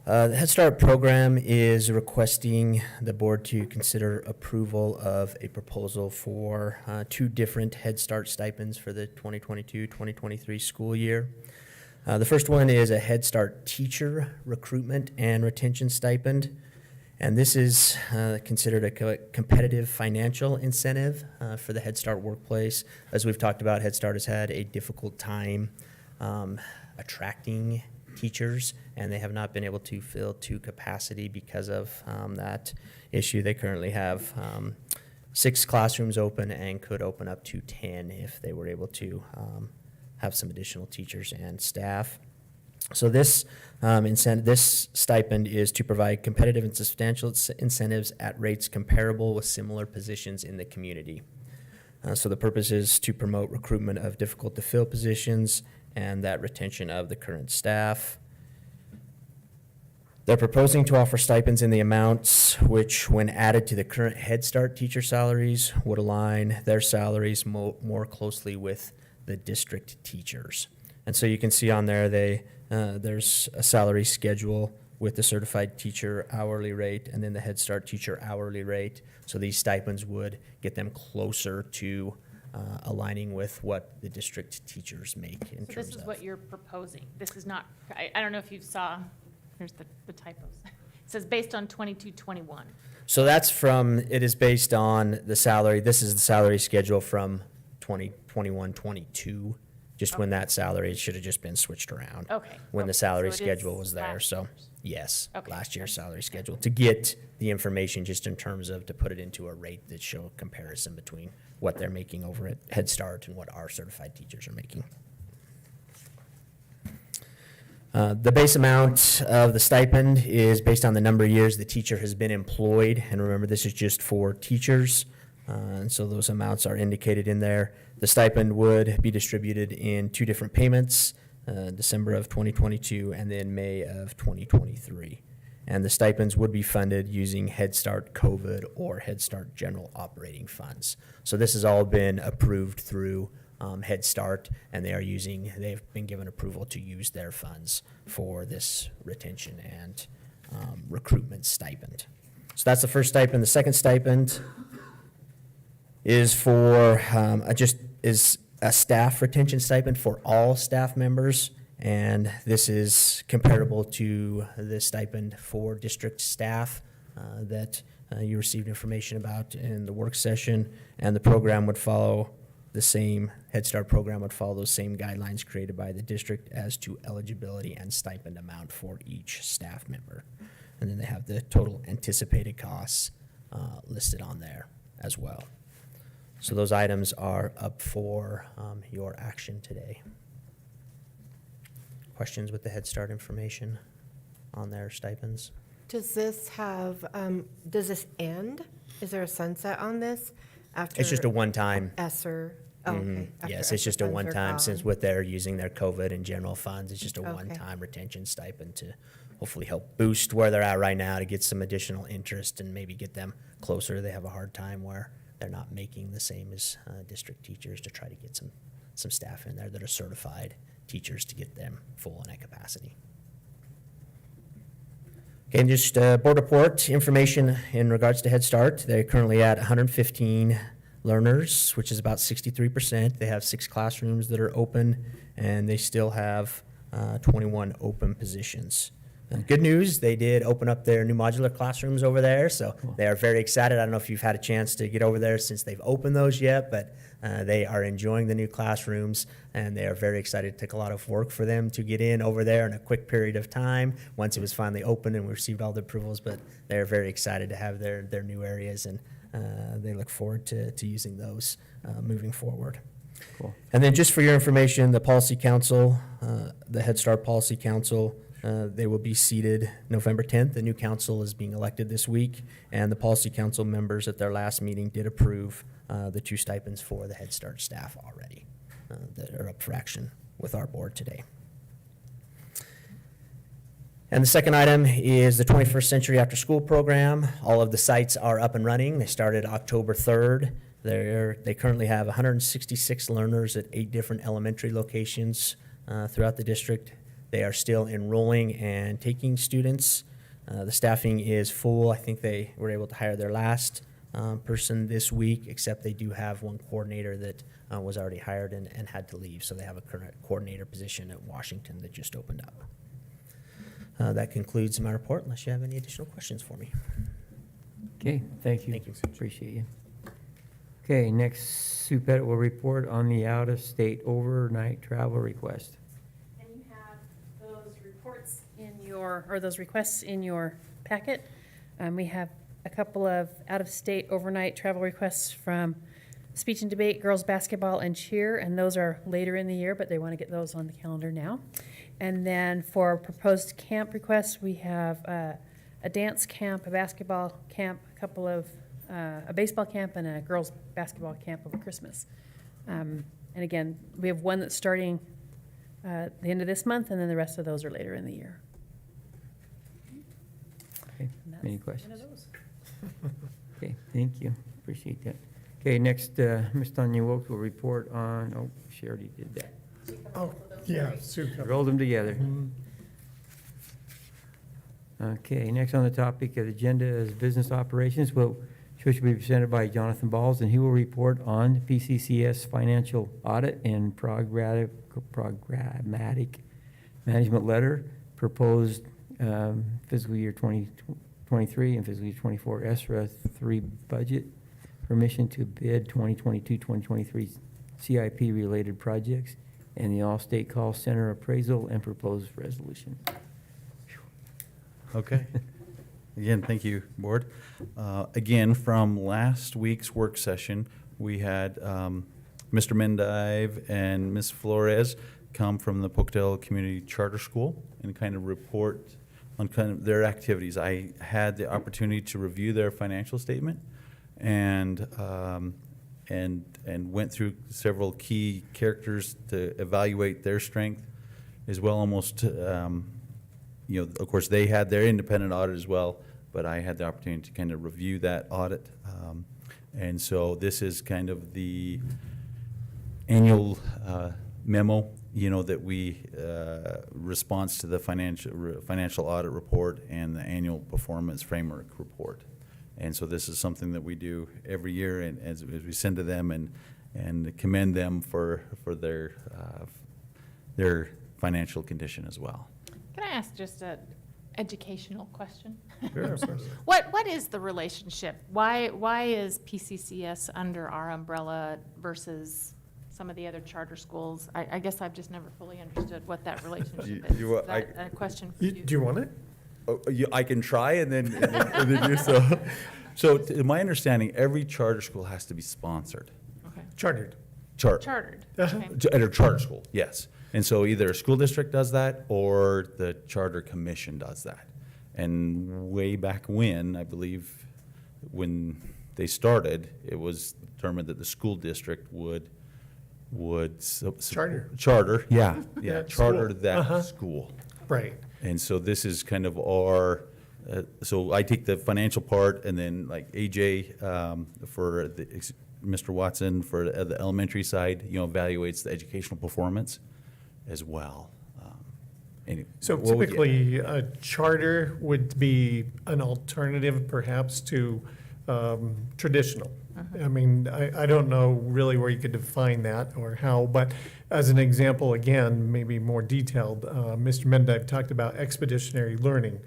The Head Start program is requesting the board to consider approval of a proposal for 2 different Head Start stipends for the 2022-2023 school year. The first one is a Head Start teacher recruitment and retention stipend, and this is considered a competitive financial incentive for the Head Start workplace. As we've talked about, Head Start has had a difficult time attracting teachers, and they have not been able to fill to capacity because of that issue. They currently have 6 classrooms open and could open up to 10 if they were able to have some additional teachers and staff. So this this stipend is to provide competitive and substantial incentives at rates comparable with similar positions in the community. So the purpose is to promote recruitment of difficult to fill positions and that retention of the current staff. They're proposing to offer stipends in the amounts which, when added to the current Head Start teacher salaries, would align their salaries more closely with the district teachers. And so you can see on there, there's a salary schedule with the certified teacher hourly rate and then the Head Start teacher hourly rate. So these stipends would get them closer to aligning with what the district teachers make in So terms this is of. what you're proposing. This is not, I don't know if you saw, here's the typos. It says based on 22-21. So that's it is based on the salary. This is the salary schedule from 2021-22, just when that salary should have just been switched around. Okay. When the Okay, salary so it schedule is was there, last so, year's. yes, Okay. last year's salary schedule, to get the information just in terms of, to put it into a rate that show a comparison between what they're making over at Head Start and what our certified teachers are making. The base amount of the stipend is based on the number of years the teacher has been employed, and remember, this is just for teachers, and so those amounts are indicated in there. The stipend would be distributed in 2 different payments, December of 2022 and then May of 2023. And the stipends would be funded using Head Start COVID or Head Start General Operating Funds. So this has all been approved through Head Start, and they've been given approval to use their funds for this retention and recruitment stipend. So that's the first stipend. The second stipend is for is a staff retention stipend for all staff members, and this is comparable to the stipend for district staff that you received information about in the work session, and the program would follow the same, Head Start program would follow those same guidelines created by the district as to eligibility and stipend amount for each staff member. And then they have the total anticipated costs listed on there as well. So those items are up for your action today. Questions with the Head Start information on their stipends? Does this does this end? Is there a sunset on this after? It's just a one-time. ESSER, oh, okay. After Yes, it's just a ESSER funds are one-time, since gone. what they're using their COVID and general funds, it's just a Okay. one-time retention stipend to hopefully help boost where they're at right now to get some additional interest and maybe get them closer. They have a hard time where they're not making the same as district teachers, to try to get some staff in there that are certified teachers to get them full and at capacity. Okay, and just board report information in regards to Head Start. They're currently at 115 learners, which is about 63%. They have 6 classrooms that are open, and they still have 21 open positions. Good news, they did open up their new modular classrooms over there, so they are very excited. I don't know if you've had a chance to get over there since they've opened those yet, but they are enjoying the new classrooms, and they are very excited. It took a lot of work for them to get in over there in a quick period of time once it was finally open and we received all the approvals, but they're very excited to have their new areas, and they look forward to using those moving forward. Cool. And then just for your information, the Policy Council, the Head Start Policy Council, they will be seated November 10th. The new council is being elected this week, and the Policy Council members at their last meeting did approve the 2 stipends for the Head Start staff already that are up for action with our board today. And the second item is the 21st Century After School program. All of the sites are up and running. They started October 3rd. They currently have 166 learners at 8 different elementary locations throughout the district. They are still enrolling and taking students. The staffing is full. I think they were able to hire their last person this week, except they do have one coordinator that was already hired and had to leave. So they have a current coordinator position at Washington that just opened up. That concludes my report, unless you have any additional questions for me. Okay, thank you. Thank you. Appreciate you. Okay, next, Sue Pettit will report on the out-of-state overnight travel request. And you have those reports in or those requests in your packet. We have a couple of out-of-state overnight travel requests from speech and debate, girls basketball, and cheer, and those are later in the year, but they want to get those on the calendar now. And then for proposed camp requests, we have a dance camp, a basketball camp, a baseball camp, and a girls basketball camp over Christmas. And again, we have one that's starting the end of this month, and then the rest of those are later in the year. Okay, And that's any the questions? end of those. Okay, thank you. Appreciate that. Okay, next, Ms. Tanya Wilk will report on, oh, she already did that. Oh, yeah, Sue. Rolled them together. Okay, next on the topic of the agenda is business operations, which will be presented by Jonathan Balls, and he will report on PCCS financial audit and programmatic management letter, proposed fiscal year 2023 and fiscal year 24 ESRA 3 budget, permission to bid 2022-2023 CIP-related projects, and the All-State Call Center appraisal and proposed resolution. Okay. Again, thank you, Board. Again, from last week's work session, we had Mr. Mendive and Ms. Flores come from the Pocatello Community Charter School and kind of report on kind of their activities. I had the opportunity to review their financial statement and went through several key characters to evaluate their strength as well. Almost, of course, they had their independent audit as well, but I had the opportunity to kind of review that audit. And so this is kind of the annual memo, that we response to the financial audit report and the annual performance framework report. And so this is something that we do every year, and as we send to them and commend them for their financial condition as well. Can I ask just an educational question? Sure, of course. What is the relationship? Why is PCCS under our umbrella versus some of the other charter schools? I guess I've just never fully understood what that relationship is. Is that a question for you? Do you want it? Oh, I can try and then do so. So to my understanding, every charter school has to be sponsored. Okay. Chartered. Chartered. Okay. At a charter school, yes. And so either a school district does that or the charter commission does that. And way back when, I believe, when they started, it was determined that the school district would Charter. Charter, yeah, Yeah, charter school. that Uh-huh. school. Right. And so this is kind of our, so I take the financial part, and then like AJ for Mr. Watson for the elementary side, evaluates the educational performance as well. So typically, a charter would be an alternative perhaps to traditional. I mean, I don't know really where you could define that or how, but as an example, again, maybe more detailed, Mr. Mendive talked about expeditionary learning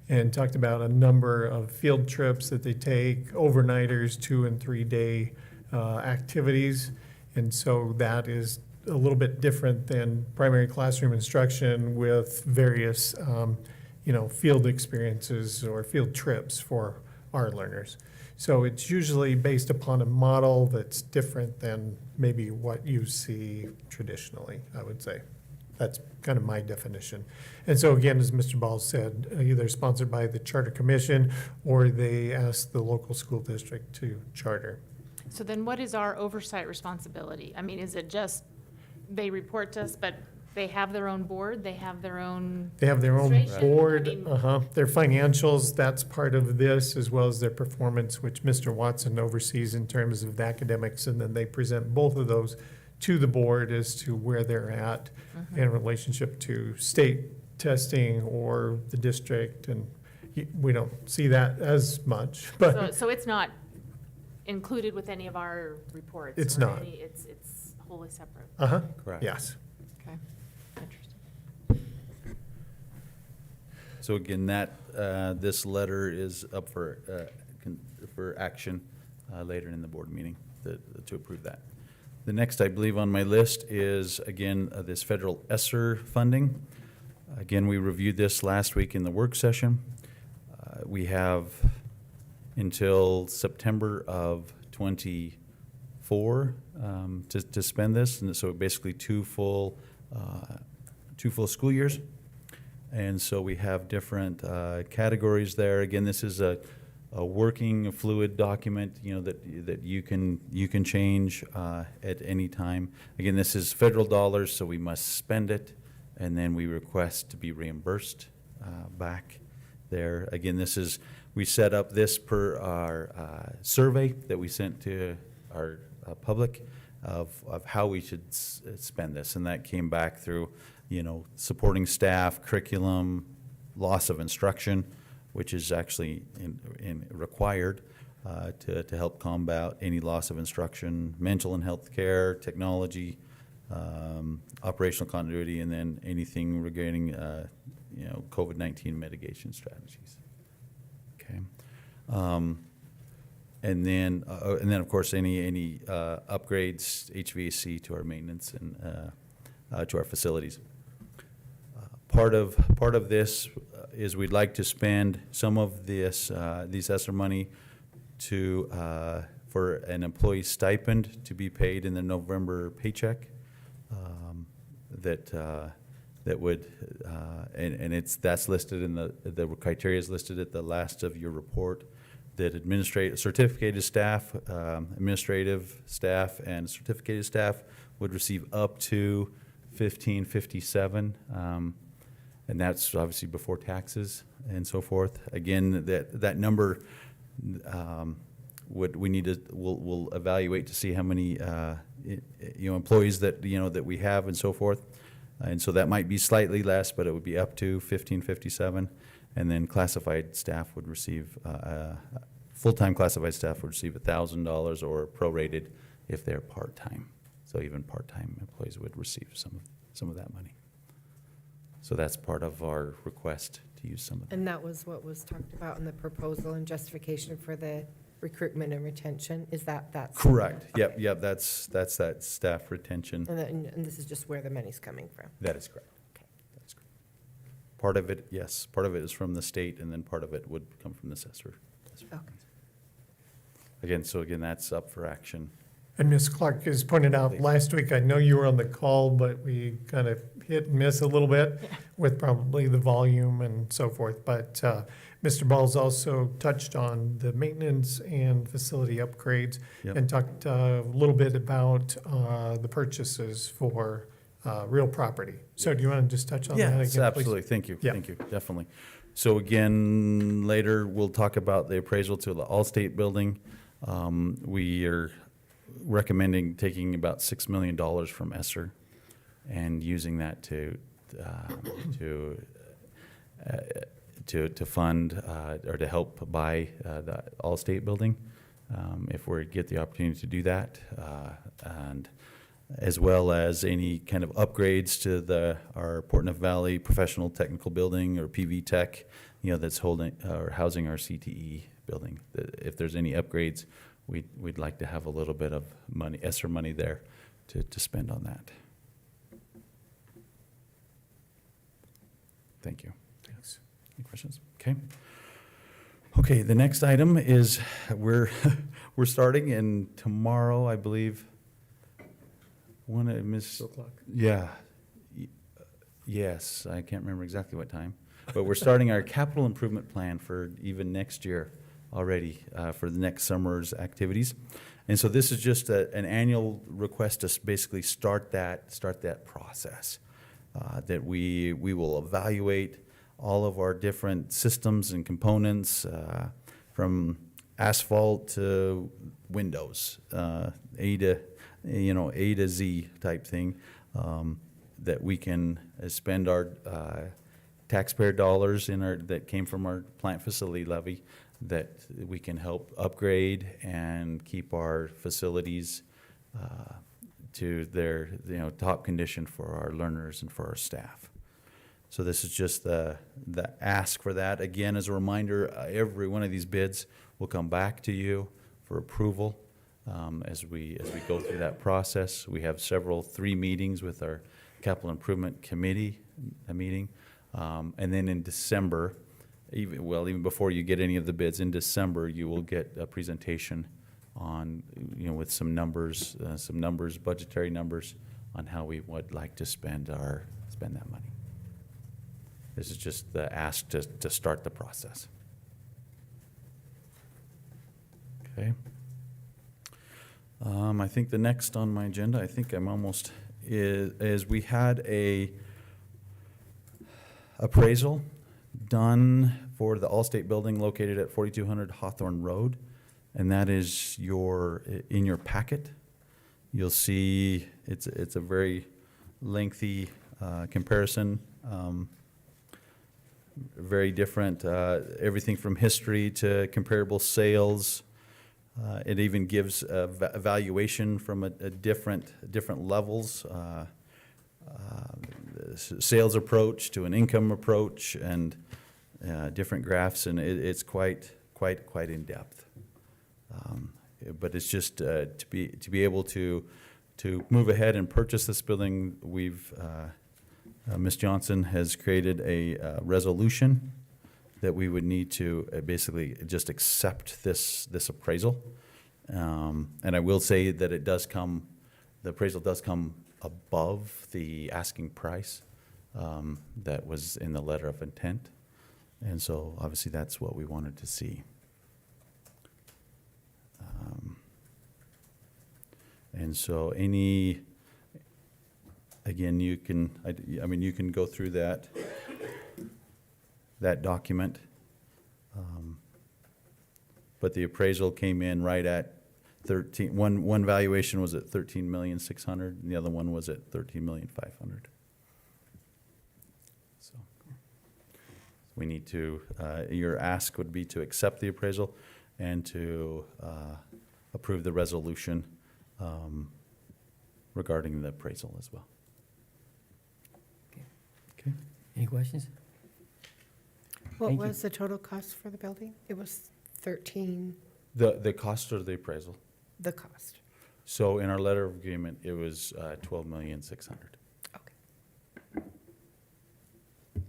and talked about a number of field trips that they take, overnighters, 2 and 3 day activities. And so that is a little bit different than primary classroom instruction with various, field experiences or field trips for our learners. So it's usually based upon a model that's different than maybe what you see traditionally, I would say. That's kind of my definition. And so again, as Mr. Ball said, either sponsored by the Charter Commission or they ask the local school district to charter. So then what is our oversight responsibility? I mean, is it just they report to us, but they have their own board, they have their own? They have their own administration? board, I mean, their financials, that's part of this, as well as their performance, which Mr. Watson oversees in terms of the academics, and then they present both of those to the board as to where they're at in relationship to state testing or the district, and we don't see that as much, but So it's not included with any of our reports? It's or not. It's wholly separate? Correct. yes. Okay, interesting. So again, this letter is up for action later in the board meeting to approve that. The next, I believe, on my list is, again, this federal ESSER funding. Again, we reviewed this last week in the work session. We have until September of '24 to spend this, and so basically two full school years. And so we have different categories there. Again, this is a working fluid document, that you can change at any time. Again, this is federal dollars, so we must spend it, and then we request to be reimbursed back there. Again, we set up this per our survey that we sent to our public of how we should spend this, and that came back through, supporting staff, curriculum, loss of instruction, which is actually required to help combat any loss of instruction, mental and health care, technology, operational continuity, and then anything regarding COVID-19 mitigation strategies. Okay. And then of course any upgrades, HVAC to our maintenance and to our facilities. Part of this is we'd like to spend some of these ESSER money for an employee stipend to be paid in the November paycheck. That would that's listed in the criteria is listed at the last of your report. That certificated staff, administrative staff, and certificated staff would receive up to $15.57, and that's obviously before taxes and so forth. Again, that number we'll evaluate to see how many employees that that we have and so forth, and so that might be slightly less, but it would be up to $15.57. And then classified staff would receive, full-time classified staff would receive $1,000 or prorated if they're part-time. So even part-time employees would receive some of that money. So that's part of our request to use some of that. And that was what was talked about in the proposal and justification for the recruitment and retention? Is that's? Correct. Yep, that's that staff retention. And this is just where the money's coming from? That is correct. Okay. That's correct. Part of it, yes, part of it is from the state, and then part of it would come from the assessor. Okay. Again, that's up for action. And Ms. Clark has pointed out last week, I know you were on the call, but we kind of hit and miss a little bit with probably the volume and so forth. But Mr. Ball's also touched on the maintenance and facility upgrades Yep. and talked a little bit about the purchases for real property. So do you want to just touch on that again, Yes, please? absolutely. Thank you. Yeah. Thank you. Definitely. So again, later we'll talk about the appraisal to the Allstate building. We are recommending taking about $6 million from ESSER and using that to fund or to help buy the Allstate building, if we get the opportunity to do that, and as well as any kind of upgrades to our Port Neuf Valley Professional Technical Building or PV Tech, that's holding or housing our CTE building. If there's any upgrades, we'd like to have a little bit of money, ESSER money there to spend on that. Thank you. Thanks. Any questions? Okay. Okay, the next item is we're starting, and tomorrow, I believe, yeah. Yes, I can't remember exactly what time, but we're starting our capital improvement plan for even next year already, for the next summer's activities. And so this is just an annual request to basically start that process, that we will evaluate all of our different systems and components, from asphalt to windows, A to Z type thing, that we can spend our taxpayer dollars that came from our plant facility levy, that we can help upgrade and keep our facilities to their top condition for our learners and for our staff. So this is just the ask for that. Again, as a reminder, every one of these bids will come back to you for approval as we go through that process. We have 3 meetings with our capital improvement committee, and then in December, even before you get any of the bids, in December you will get a presentation on with some numbers, budgetary numbers on how we would like to spend that money. This is just the ask to start the process. Okay. I think the next on my agenda, I think I'm almost, is we had a appraisal done for the Allstate building located at 4200 Hawthorne Road, and that is in your packet. You'll see it's a very lengthy comparison. Very different, everything from history to comparable sales. It even gives evaluation from a different levels, sales approach to an income approach, and different graphs, and it's quite in depth. But it's just to be able to move ahead and purchase this building. Ms. Johnson has created a resolution that we would need to basically just accept this appraisal. And I will say that the appraisal does come above the asking price that was in the letter of intent. And so obviously that's what we wanted to see. And so again, you can go through that document. But the appraisal came in right at 13. One valuation was at 13,600,000, and the other one was at 13,500,000. So we need to. Your ask would be to accept the appraisal and to approve the resolution regarding the appraisal as well. Okay. Any questions? What Thank you. was the total cost for the building? It was 13, The cost of the appraisal. the cost. So in our letter of agreement, it was 12,600,000. Okay.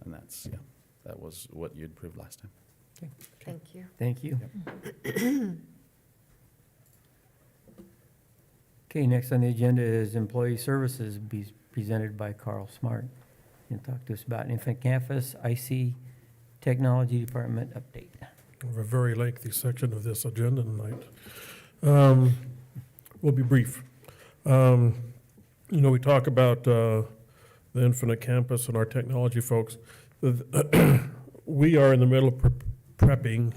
And that was what you'd approved last time. Okay. Thank you. Thank you. Okay, next on the agenda is employee services, be presented by Carl Smart. And talk to us about Infant Campus IC Technology Department update. We have a very lengthy section of this agenda tonight. We'll be brief. We talk about the Infinite Campus and our technology folks. We are in the middle of prepping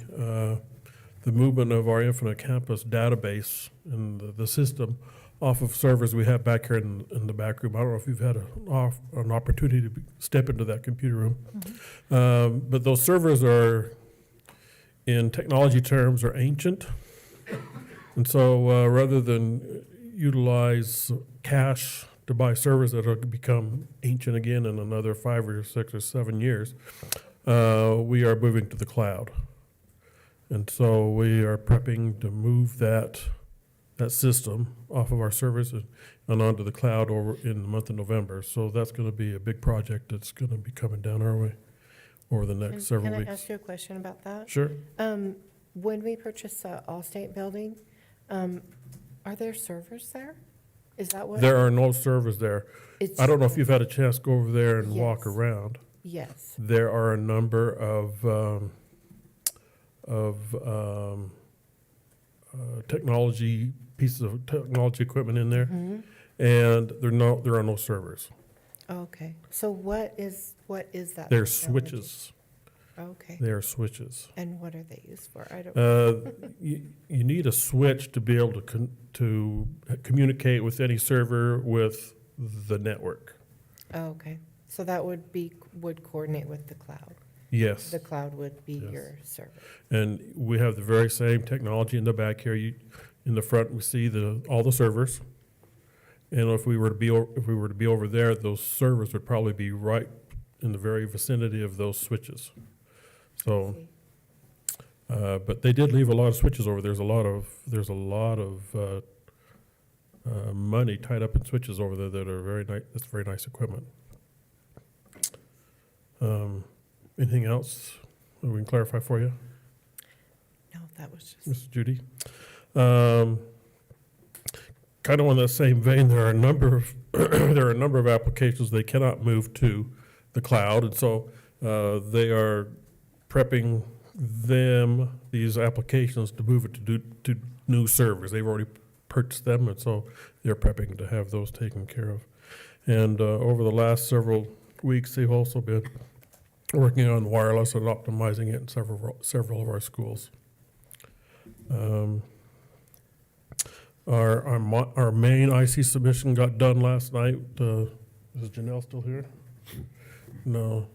the movement of our Infinite Campus database and the system off of servers we have back here in the back room. I don't know if you've had an opportunity to step into that computer room. But those servers are, in technology terms, are ancient. And so rather than utilize cash to buy servers that will become ancient again in another 5 or 6 or 7 years, we are moving to the cloud. And so we are prepping to move that system off of our servers and onto the cloud over in the month of November. So that's going to be a big project that's going to be coming down our way over the next several weeks. Can I ask you a question about that? Sure. When we purchased the Allstate building, are there servers there? Is that what? There are no servers there. It's- I don't know if you've had a chance to go over there and walk Yes. around. Yes. There are a number of technology pieces of technology equipment in there, Mhm. and there are no servers. Okay. So what is that? They're technology? switches. Okay. They are switches. And what are they used for? I don't. You need a switch to be able to communicate with any server with the network. Oh, okay. So that would coordinate with the cloud. Yes. The cloud would be Yes. your server. And we have the very same technology in the back here. In the front, we see all the servers. And if we were to be over there, those servers would probably be right in the very vicinity of those switches. So, but they did leave a lot of switches over. There's a lot of money tied up in switches over there that are very nice. That's very nice equipment. Anything else that we can clarify for you, No, that was just. Mrs. Judy? Kind of on that same vein, there are a number of applications they cannot move to the cloud, and so they are prepping these applications to move it to new servers. They've already purchased them, and so they're prepping to have those taken care of. And over the last several weeks, they've also been working on wireless and optimizing it in several of our schools. Our main IC submission got done last night. Is Janelle still here? No.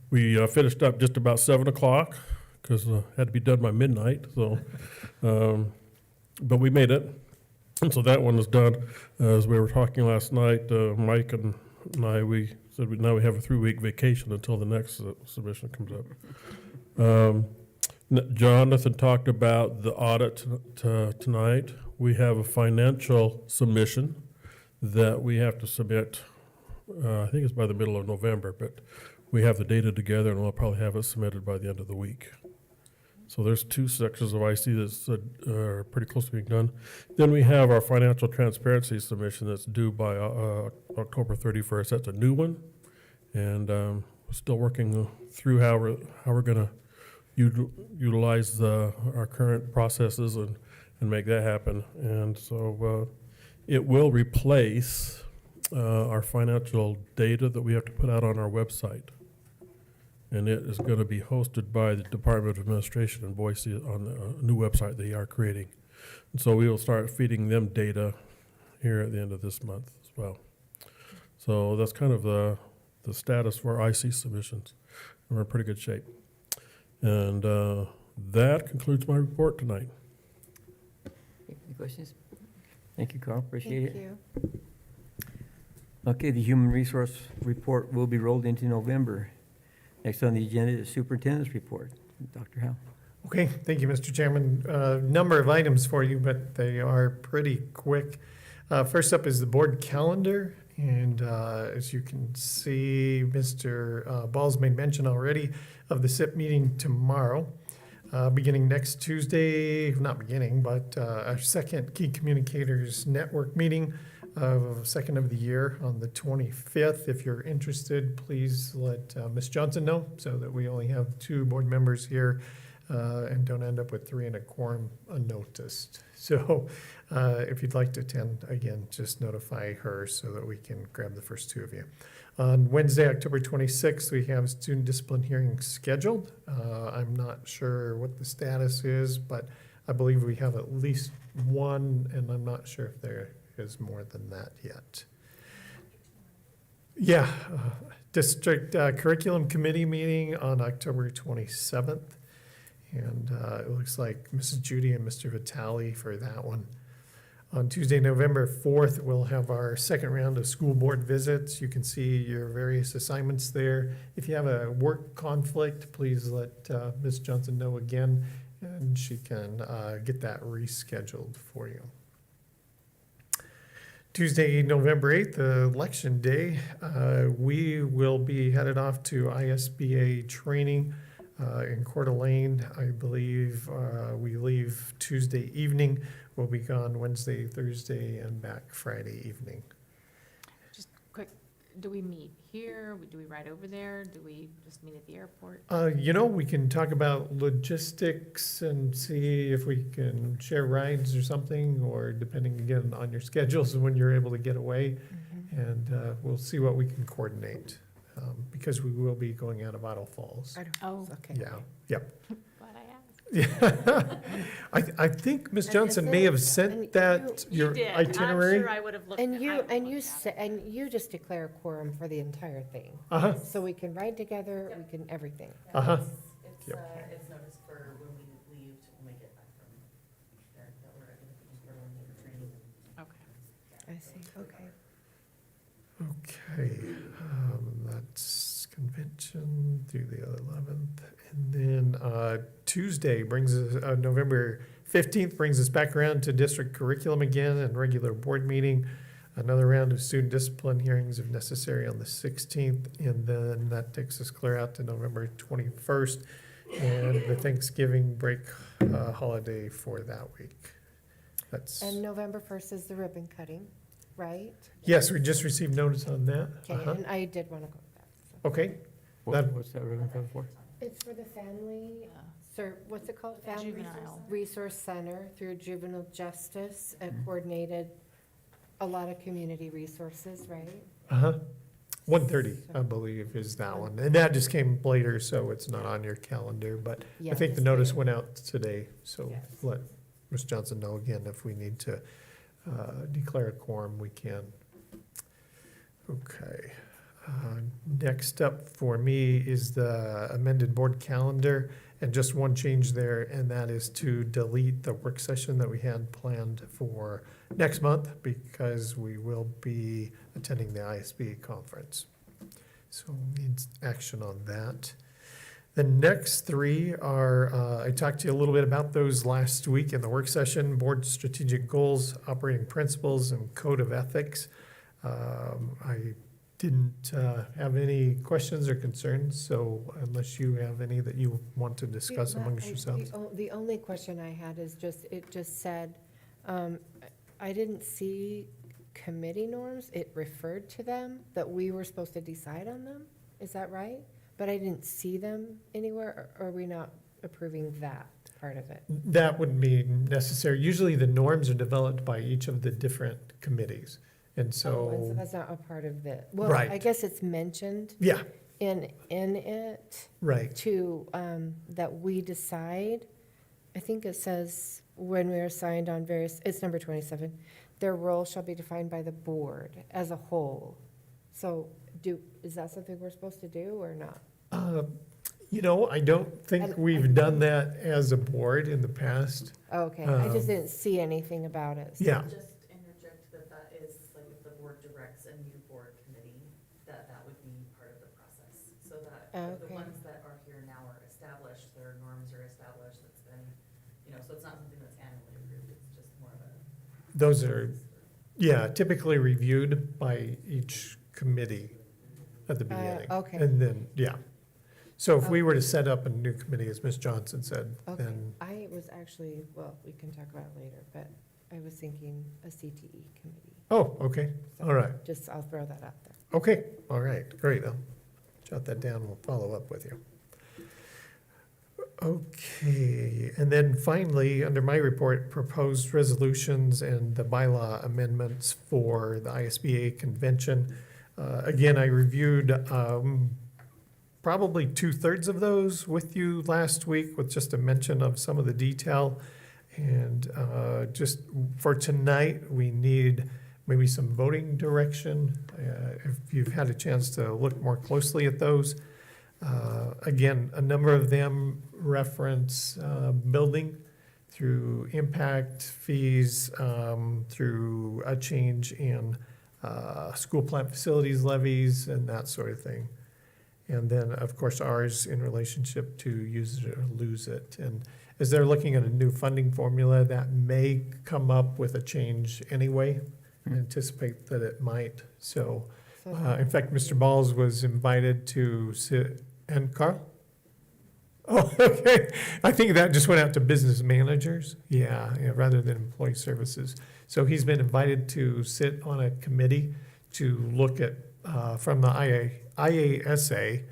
We finished up just about 7 o'clock because had to be done by midnight. So, but we made it. And so that one is done. As we were talking last night, Mike and I, we said now we have a 3-week vacation until the next submission comes up. Jonathan talked about the audit tonight. We have a financial submission that we have to submit, I think it's by the middle of November, but we have the data together and we'll probably have it submitted by the end of the week. So there's 2 sections of IC that's are pretty close to being done. Then we have our financial transparency submission that's due by October 31st. That's a new one, and we're still working through how we're going to utilize our current processes and make that happen. And so it will replace our financial data that we have to put out on our website. And it is going to be hosted by the Department of Administration in Boise on a new website they are creating. And so we will start feeding them data here at the end of this month as well. So that's kind of the status for IC submissions. We're in pretty good shape. And that concludes my report tonight. Any questions? Thank you, Carl. Appreciate it. Thank you. Okay, the human resource report will be rolled into November. Next on the agenda is superintendent's report. Dr. Howe. Okay, thank you, Mr. Chairman. Number of items for you, but they are pretty quick. First up is the board calendar. And as you can see, Mr. Ball's made mention already of the SIP meeting tomorrow. Beginning next Tuesday, not beginning, but our second Key Communicators Network meeting, second of the year on the 25th. If you're interested, please let Ms. Johnson know so that we only have 2 board members here and don't end up with 3 in a quorum unnoticed. So if you'd like to attend, again, just notify her so that we can grab the first 2 of you. On Wednesday, October 26th, we have student discipline hearings scheduled. I'm not sure what the status is, but I believe we have at least one, and I'm not sure if there is more than that yet. Yeah, District Curriculum Committee meeting on October 27th. And it looks like Mrs. Judy and Mr. Vitale for that one. On Tuesday, November 4th, we'll have our second round of school board visits. You can see your various assignments there. If you have a work conflict, please let Ms. Johnson know again, and she can get that rescheduled for you. Tuesday, November 8th, Election Day, we will be headed off to ISBA training in Coeur d'Alene. I believe we leave Tuesday evening. We'll be gone Wednesday, Thursday, and back Friday evening. Just quick, do we meet here? Do we ride over there? Do we just meet at the airport? We can talk about logistics and see if we can share rides or something, or depending again on your schedules and when you're able to get away. And we'll see what we can coordinate, because we will be going out of Idle Falls. Oh, Okay. Yeah, yep. glad I asked. Yeah. I think Ms. Johnson may have sent that, You your did. itinerary. I'm sure I would have looked. And I you, would've and you, looked at sa- and you just declare a quorum for the entire thing. Uh-huh, So we can ride together, we can everything. uh-huh. It's, Yep. it's noticed for when we leave, when we get back from there, that we're gonna be just going over training. it. Okay. I see, okay. Okay, that's convention through the 11th. And then Tuesday brings us, November 15th brings us back around to district curriculum again and regular board meeting. Another round of student discipline hearings if necessary on the 16th. And then that takes us clear out to November 21st and the Thanksgiving break holiday for that week. That's, And November 1st is the ribbon cutting, right? yes, we just received notice on that. Okay, Uh-huh. and I did want to go to that. so. Okay, That- What's that ribbon cut for? It's for the family, Yeah. what's it called? Family Juvenile. Resource Center through Juvenile Justice, coordinated a lot of community resources, right? uh-huh. 1:30, I believe, is that one. And that just came later, so it's not on your calendar, but I Yeah, think the just notice later. went out today. So Yes. let Ms. Johnson know again if we need to declare a quorum, we can. Okay. Next up for me is the amended board calendar, and just one change there, and that is to delete the work session that we had planned for next month, because we will be attending the ISB conference. So needs action on that. The next three are, I talked to you a little bit about those last week in the work session: board strategic goals, operating principles, and code of ethics. I didn't have any questions or concerns, so unless you have any that you want to discuss amongst yourselves. The only question I had is just, it just said, I didn't see committee norms. It referred to them, that we were supposed to decide on them. Is that right? But I didn't see them anywhere, or are we not approving that part of it? That would be necessary. Usually the norms are developed by each of the different committees, and Oh, and so, that's not a part of it. Well, Right. I guess it's mentioned yeah, in it right. to, that we decide. I think it says when we are assigned on various, it's number 27, their role shall be defined by the board as a whole. So is that something we're supposed to do or not? I don't think we've done that as a board in the past. Okay, I just didn't see anything about it. so- Yeah, Just interject that is, like, if the board directs a new board committee, that would be part of the process. So that the Okay. ones that are here now are established, their norms are established, it's been, so it's not something that's annually approved, it's just more of a. those are, typically reviewed by each committee at the beginning. Okay. And then, so if we were to set up a new committee, as Ms. Johnson said, Okay, then, I was actually, well, we can talk about it later, but I was thinking a CTE committee. oh, okay, So all right. Just, I'll throw that out there. Okay, all right, great. I'll jot that down. We'll follow up with you. Okay, and then finally, under my report, proposed resolutions and the bylaw amendments for the ISBA convention. Again, I reviewed probably 2/3 of those with you last week with just a mention of some of the detail. And just for tonight, we need maybe some voting direction. If you've had a chance to look more closely at those. Again, a number of them reference building through impact fees, through a change in school plant facilities levies and that sort of thing. And then, of course, ours in relationship to use it or lose it. And as they're looking at a new funding formula, that may come up with a change anyway. Anticipate that it might. So, in fact, Mr. Balls was invited to sit, and Carl? Oh, okay. I think that just went out to business managers. Yeah, rather than employee services. So he's been invited to sit on a committee to look at, from the IASA,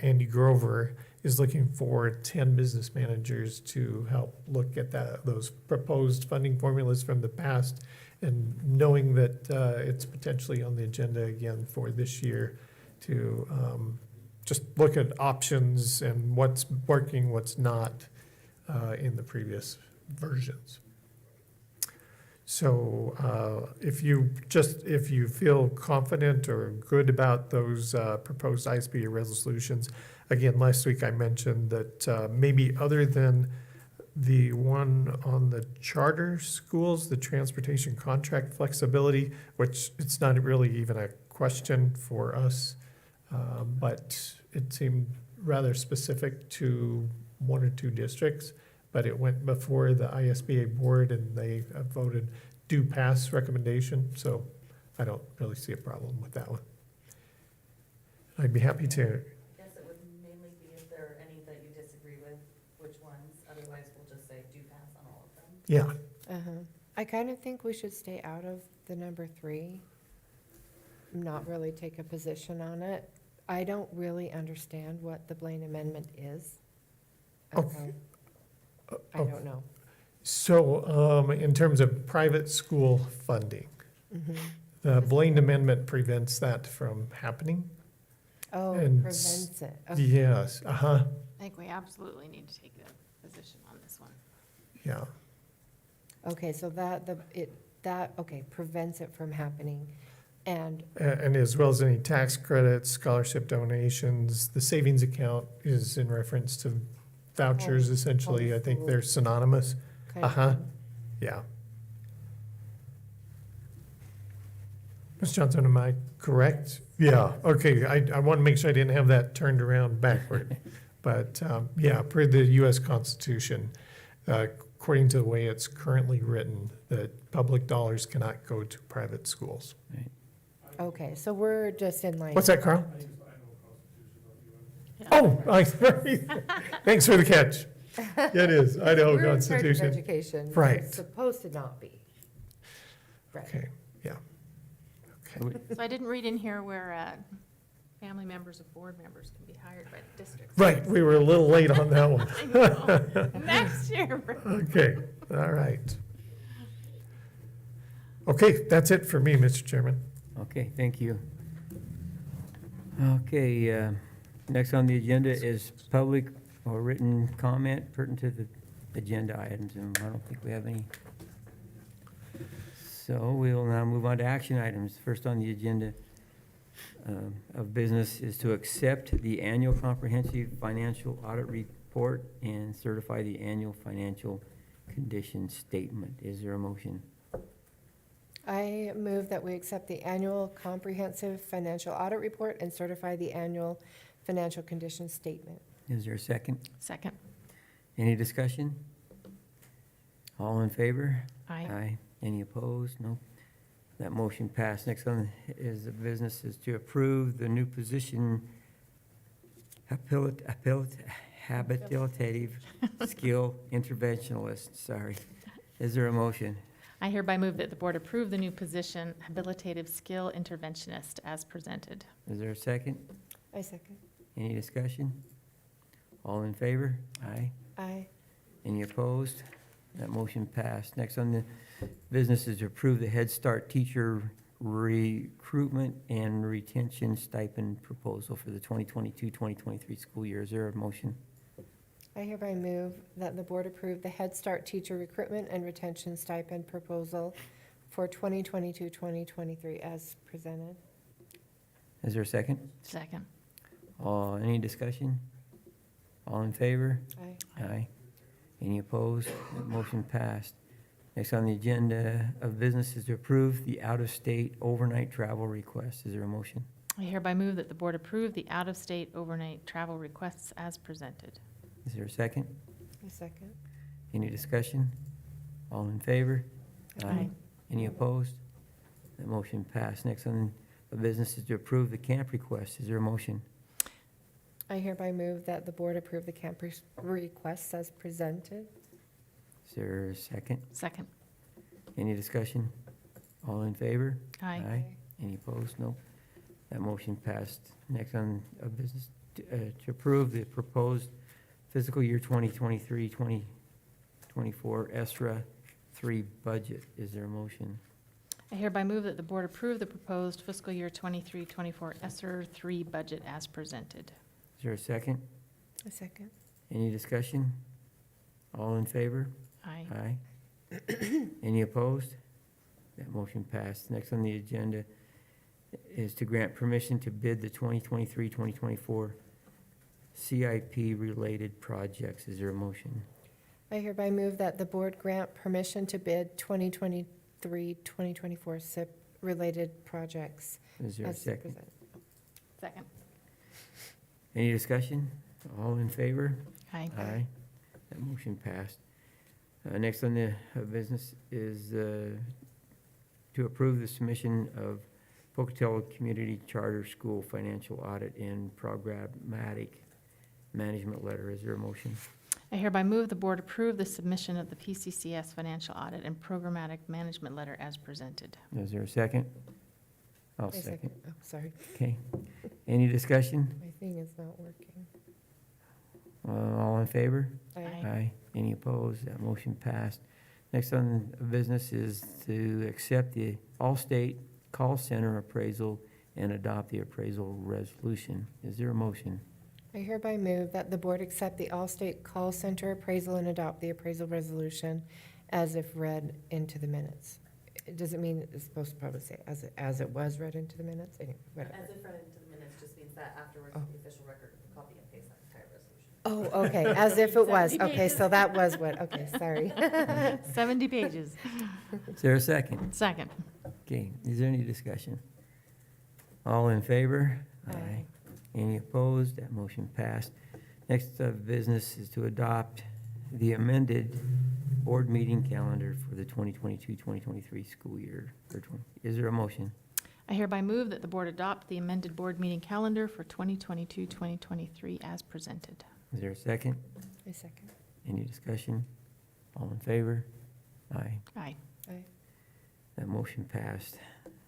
Andy Grover is looking for 10 business managers to help look at those proposed funding formulas from the past, and knowing that it's potentially on the agenda again for this year to just look at options and what's working, what's not in the previous versions. So if you feel confident or good about those proposed ISBA resolutions, again, last week I mentioned that maybe other than the one on the charter schools, the transportation contract flexibility, which it's not really even a question for us, but it seemed rather specific to one or two districts. But it went before the ISBA board and they voted do pass recommendation. So I don't really see a problem with that one. I'd be happy to. I guess it would mainly be if there are any that you disagree with, which ones. Otherwise, we'll just say do pass on all of them. Yeah. I kind of think we should stay out of the number 3, not really take a position on it. I don't really understand what the Blaine Amendment is. Okay. I don't know. So in terms of private school funding, the Blaine Amendment prevents that from happening. Oh, And prevents it. Okay. Yes, I think we absolutely need to take a position on this one. yeah. Okay, so okay, prevents it from happening. And And as well as any tax credits, scholarship donations, the savings account is in reference to vouchers, essentially. I think they're synonymous. kind of Yeah. Ms. Johnson, am I correct? Yeah, okay. I want to make sure I didn't have that turned around backward. But, yeah, per the U.S. Constitution, according to the way it's currently written, that public dollars cannot go to private schools. Okay, so we're just in like. What's that, Carl? Oh, thanks for the catch. It is, Idaho We're in charge of Constitution. education. Right. It's supposed to not be. Right. Okay, yeah. So I didn't read in here where family members of board members can be hired by the district. Right, we were a little late on that one. I know. Next year. Okay, all right. Okay, that's it for me, Mr. Chairman. Okay, thank you. Okay, next on the agenda is public or written comment pertinent to the agenda items, and I don't think we have any. So we will now move on to action items. First on the agenda of business is to accept the annual comprehensive financial audit report and certify the annual financial condition statement. Is there a motion? I move that we accept the annual comprehensive financial audit report and certify the annual financial condition statement. Is there a second? Second. Any discussion? All in favor? Aye. Aye. Any opposed? No. That motion passed. Next on is the business is to approve the new position, habilitative skill interventionalist, sorry. Is there a motion? I hereby move that the board approve the new position, habilitative skill interventionist, as presented. Is there a second? I second. Any discussion? All in favor? Aye. Aye. Any opposed? That motion passed. Next on the business is to approve the Head Start teacher recruitment and retention stipend proposal for the 2022-2023 school year. Is there a motion? I hereby move that the board approve the Head Start teacher recruitment and retention stipend proposal for 2022-2023 as presented. Is there a second? Second. Any discussion? All in favor? Aye. Aye. Any opposed? That motion passed. Next on the agenda of business is to approve the out-of-state overnight travel request. Is there a motion? I hereby move that the board approve the out-of-state overnight travel requests as presented. Is there a second? A second. Any discussion? All in favor? Aye. Any opposed? That motion passed. Next on the business is to approve the camp request. Is there a motion? I hereby move that the board approve the camp requests as presented. Is there a second? Second. Any discussion? All in favor? Aye. Any opposed? No. That motion passed. Next on business, to approve the proposed fiscal year 2023-2024 ESRA 3 budget. Is there a motion? I hereby move that the board approve the proposed fiscal year 23-24 ESSER 3 budget as presented. Is there a second? A second. Any discussion? All in favor? Aye. Aye. Any opposed? That motion passed. Next on the agenda is to grant permission to bid the 2023-2024 CIP-related projects. Is there a motion? I hereby move that the board grant permission to bid 2023-2024 SIP-related projects. Is there a as second? presented. Second. Any discussion? All in favor? Aye. Aye. That motion passed. Next on the business is to approve the submission of Pocatello Community Charter School financial audit and programmatic management letter. Is there a motion? I hereby move the board approve the submission of the PCCS financial audit and programmatic management letter as presented. Is there a second? I'll A second. Oh, sorry. Okay. Any discussion? My thing is not working. All in favor? Aye. Aye. Any opposed? That motion passed. Next on business is to accept the Allstate call center appraisal and adopt the appraisal resolution. Is there a motion? I hereby move that the board accept the Allstate call center appraisal and adopt the appraisal resolution as if read into the minutes. Does it mean it's supposed to probably say as it was read into the minutes? Anyway, whatever. As if read into the minutes just means that afterwards, Oh. the official record, copy and paste that entire resolution. Oh, okay, as if it was. 70 Okay, so that was what, okay, sorry. 70 pages. Is there a second? Second. Okay, is there any discussion? All in favor? Aye. Any opposed? That motion passed. Next business is to adopt the amended board meeting calendar for the 2022-2023 school year. Is there a motion? I hereby move that the board adopt the amended board meeting calendar for 2022-2023 as presented. Is there a second? A second. Any discussion? All in favor? Aye. Aye. Aye. That motion passed.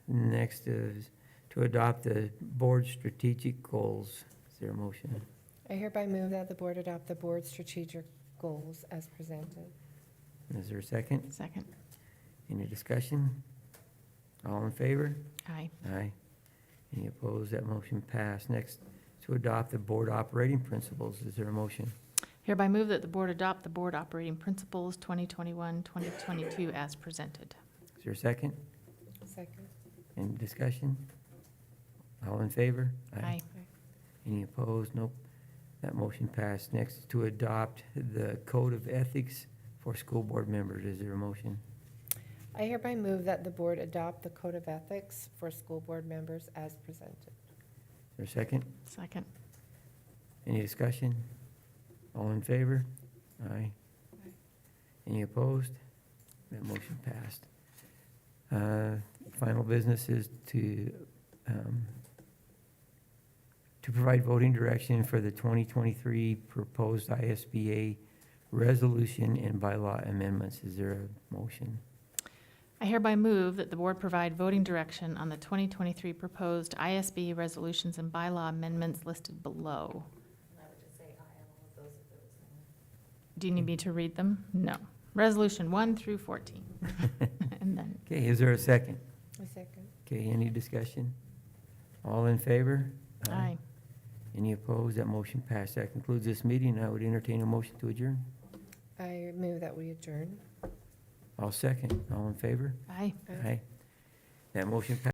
Next is to adopt the board strategic goals. Is there a motion? I hereby move that the board adopt the board's strategic goals as presented. Is there a second? Second. Any discussion? All in favor? Aye. Aye. Any opposed? That motion passed. Next, to adopt the board operating principles. Is there a motion? Hereby move that the board adopt the board operating principles 2021-2022 as presented. Is there a second? Second. Any discussion? All in favor? Aye. Any opposed? Nope. That motion passed. Next is to adopt the code of ethics for school board members. Is there a motion? I hereby move that the board adopt the code of ethics for school board members as presented. Is there a second? Second. Any discussion? All in favor? Aye. Any opposed? That motion passed. Final business is to provide voting direction for the 2023 proposed ISBA resolution and bylaw amendments. Is there a motion? I hereby move that the board provide voting direction on the 2023 proposed ISB resolutions and bylaw amendments listed below. And I would just say aye on all of those if there was no. Do you need me to read them? No. Resolution 1 through 14. And then, Okay, is there a second? A second. Okay, any discussion? All in favor? Aye. Any opposed? That motion passed. That concludes this meeting. I would entertain a motion to adjourn. I move that we adjourn. I'll second. All in favor? Aye. Aye. That motion passed.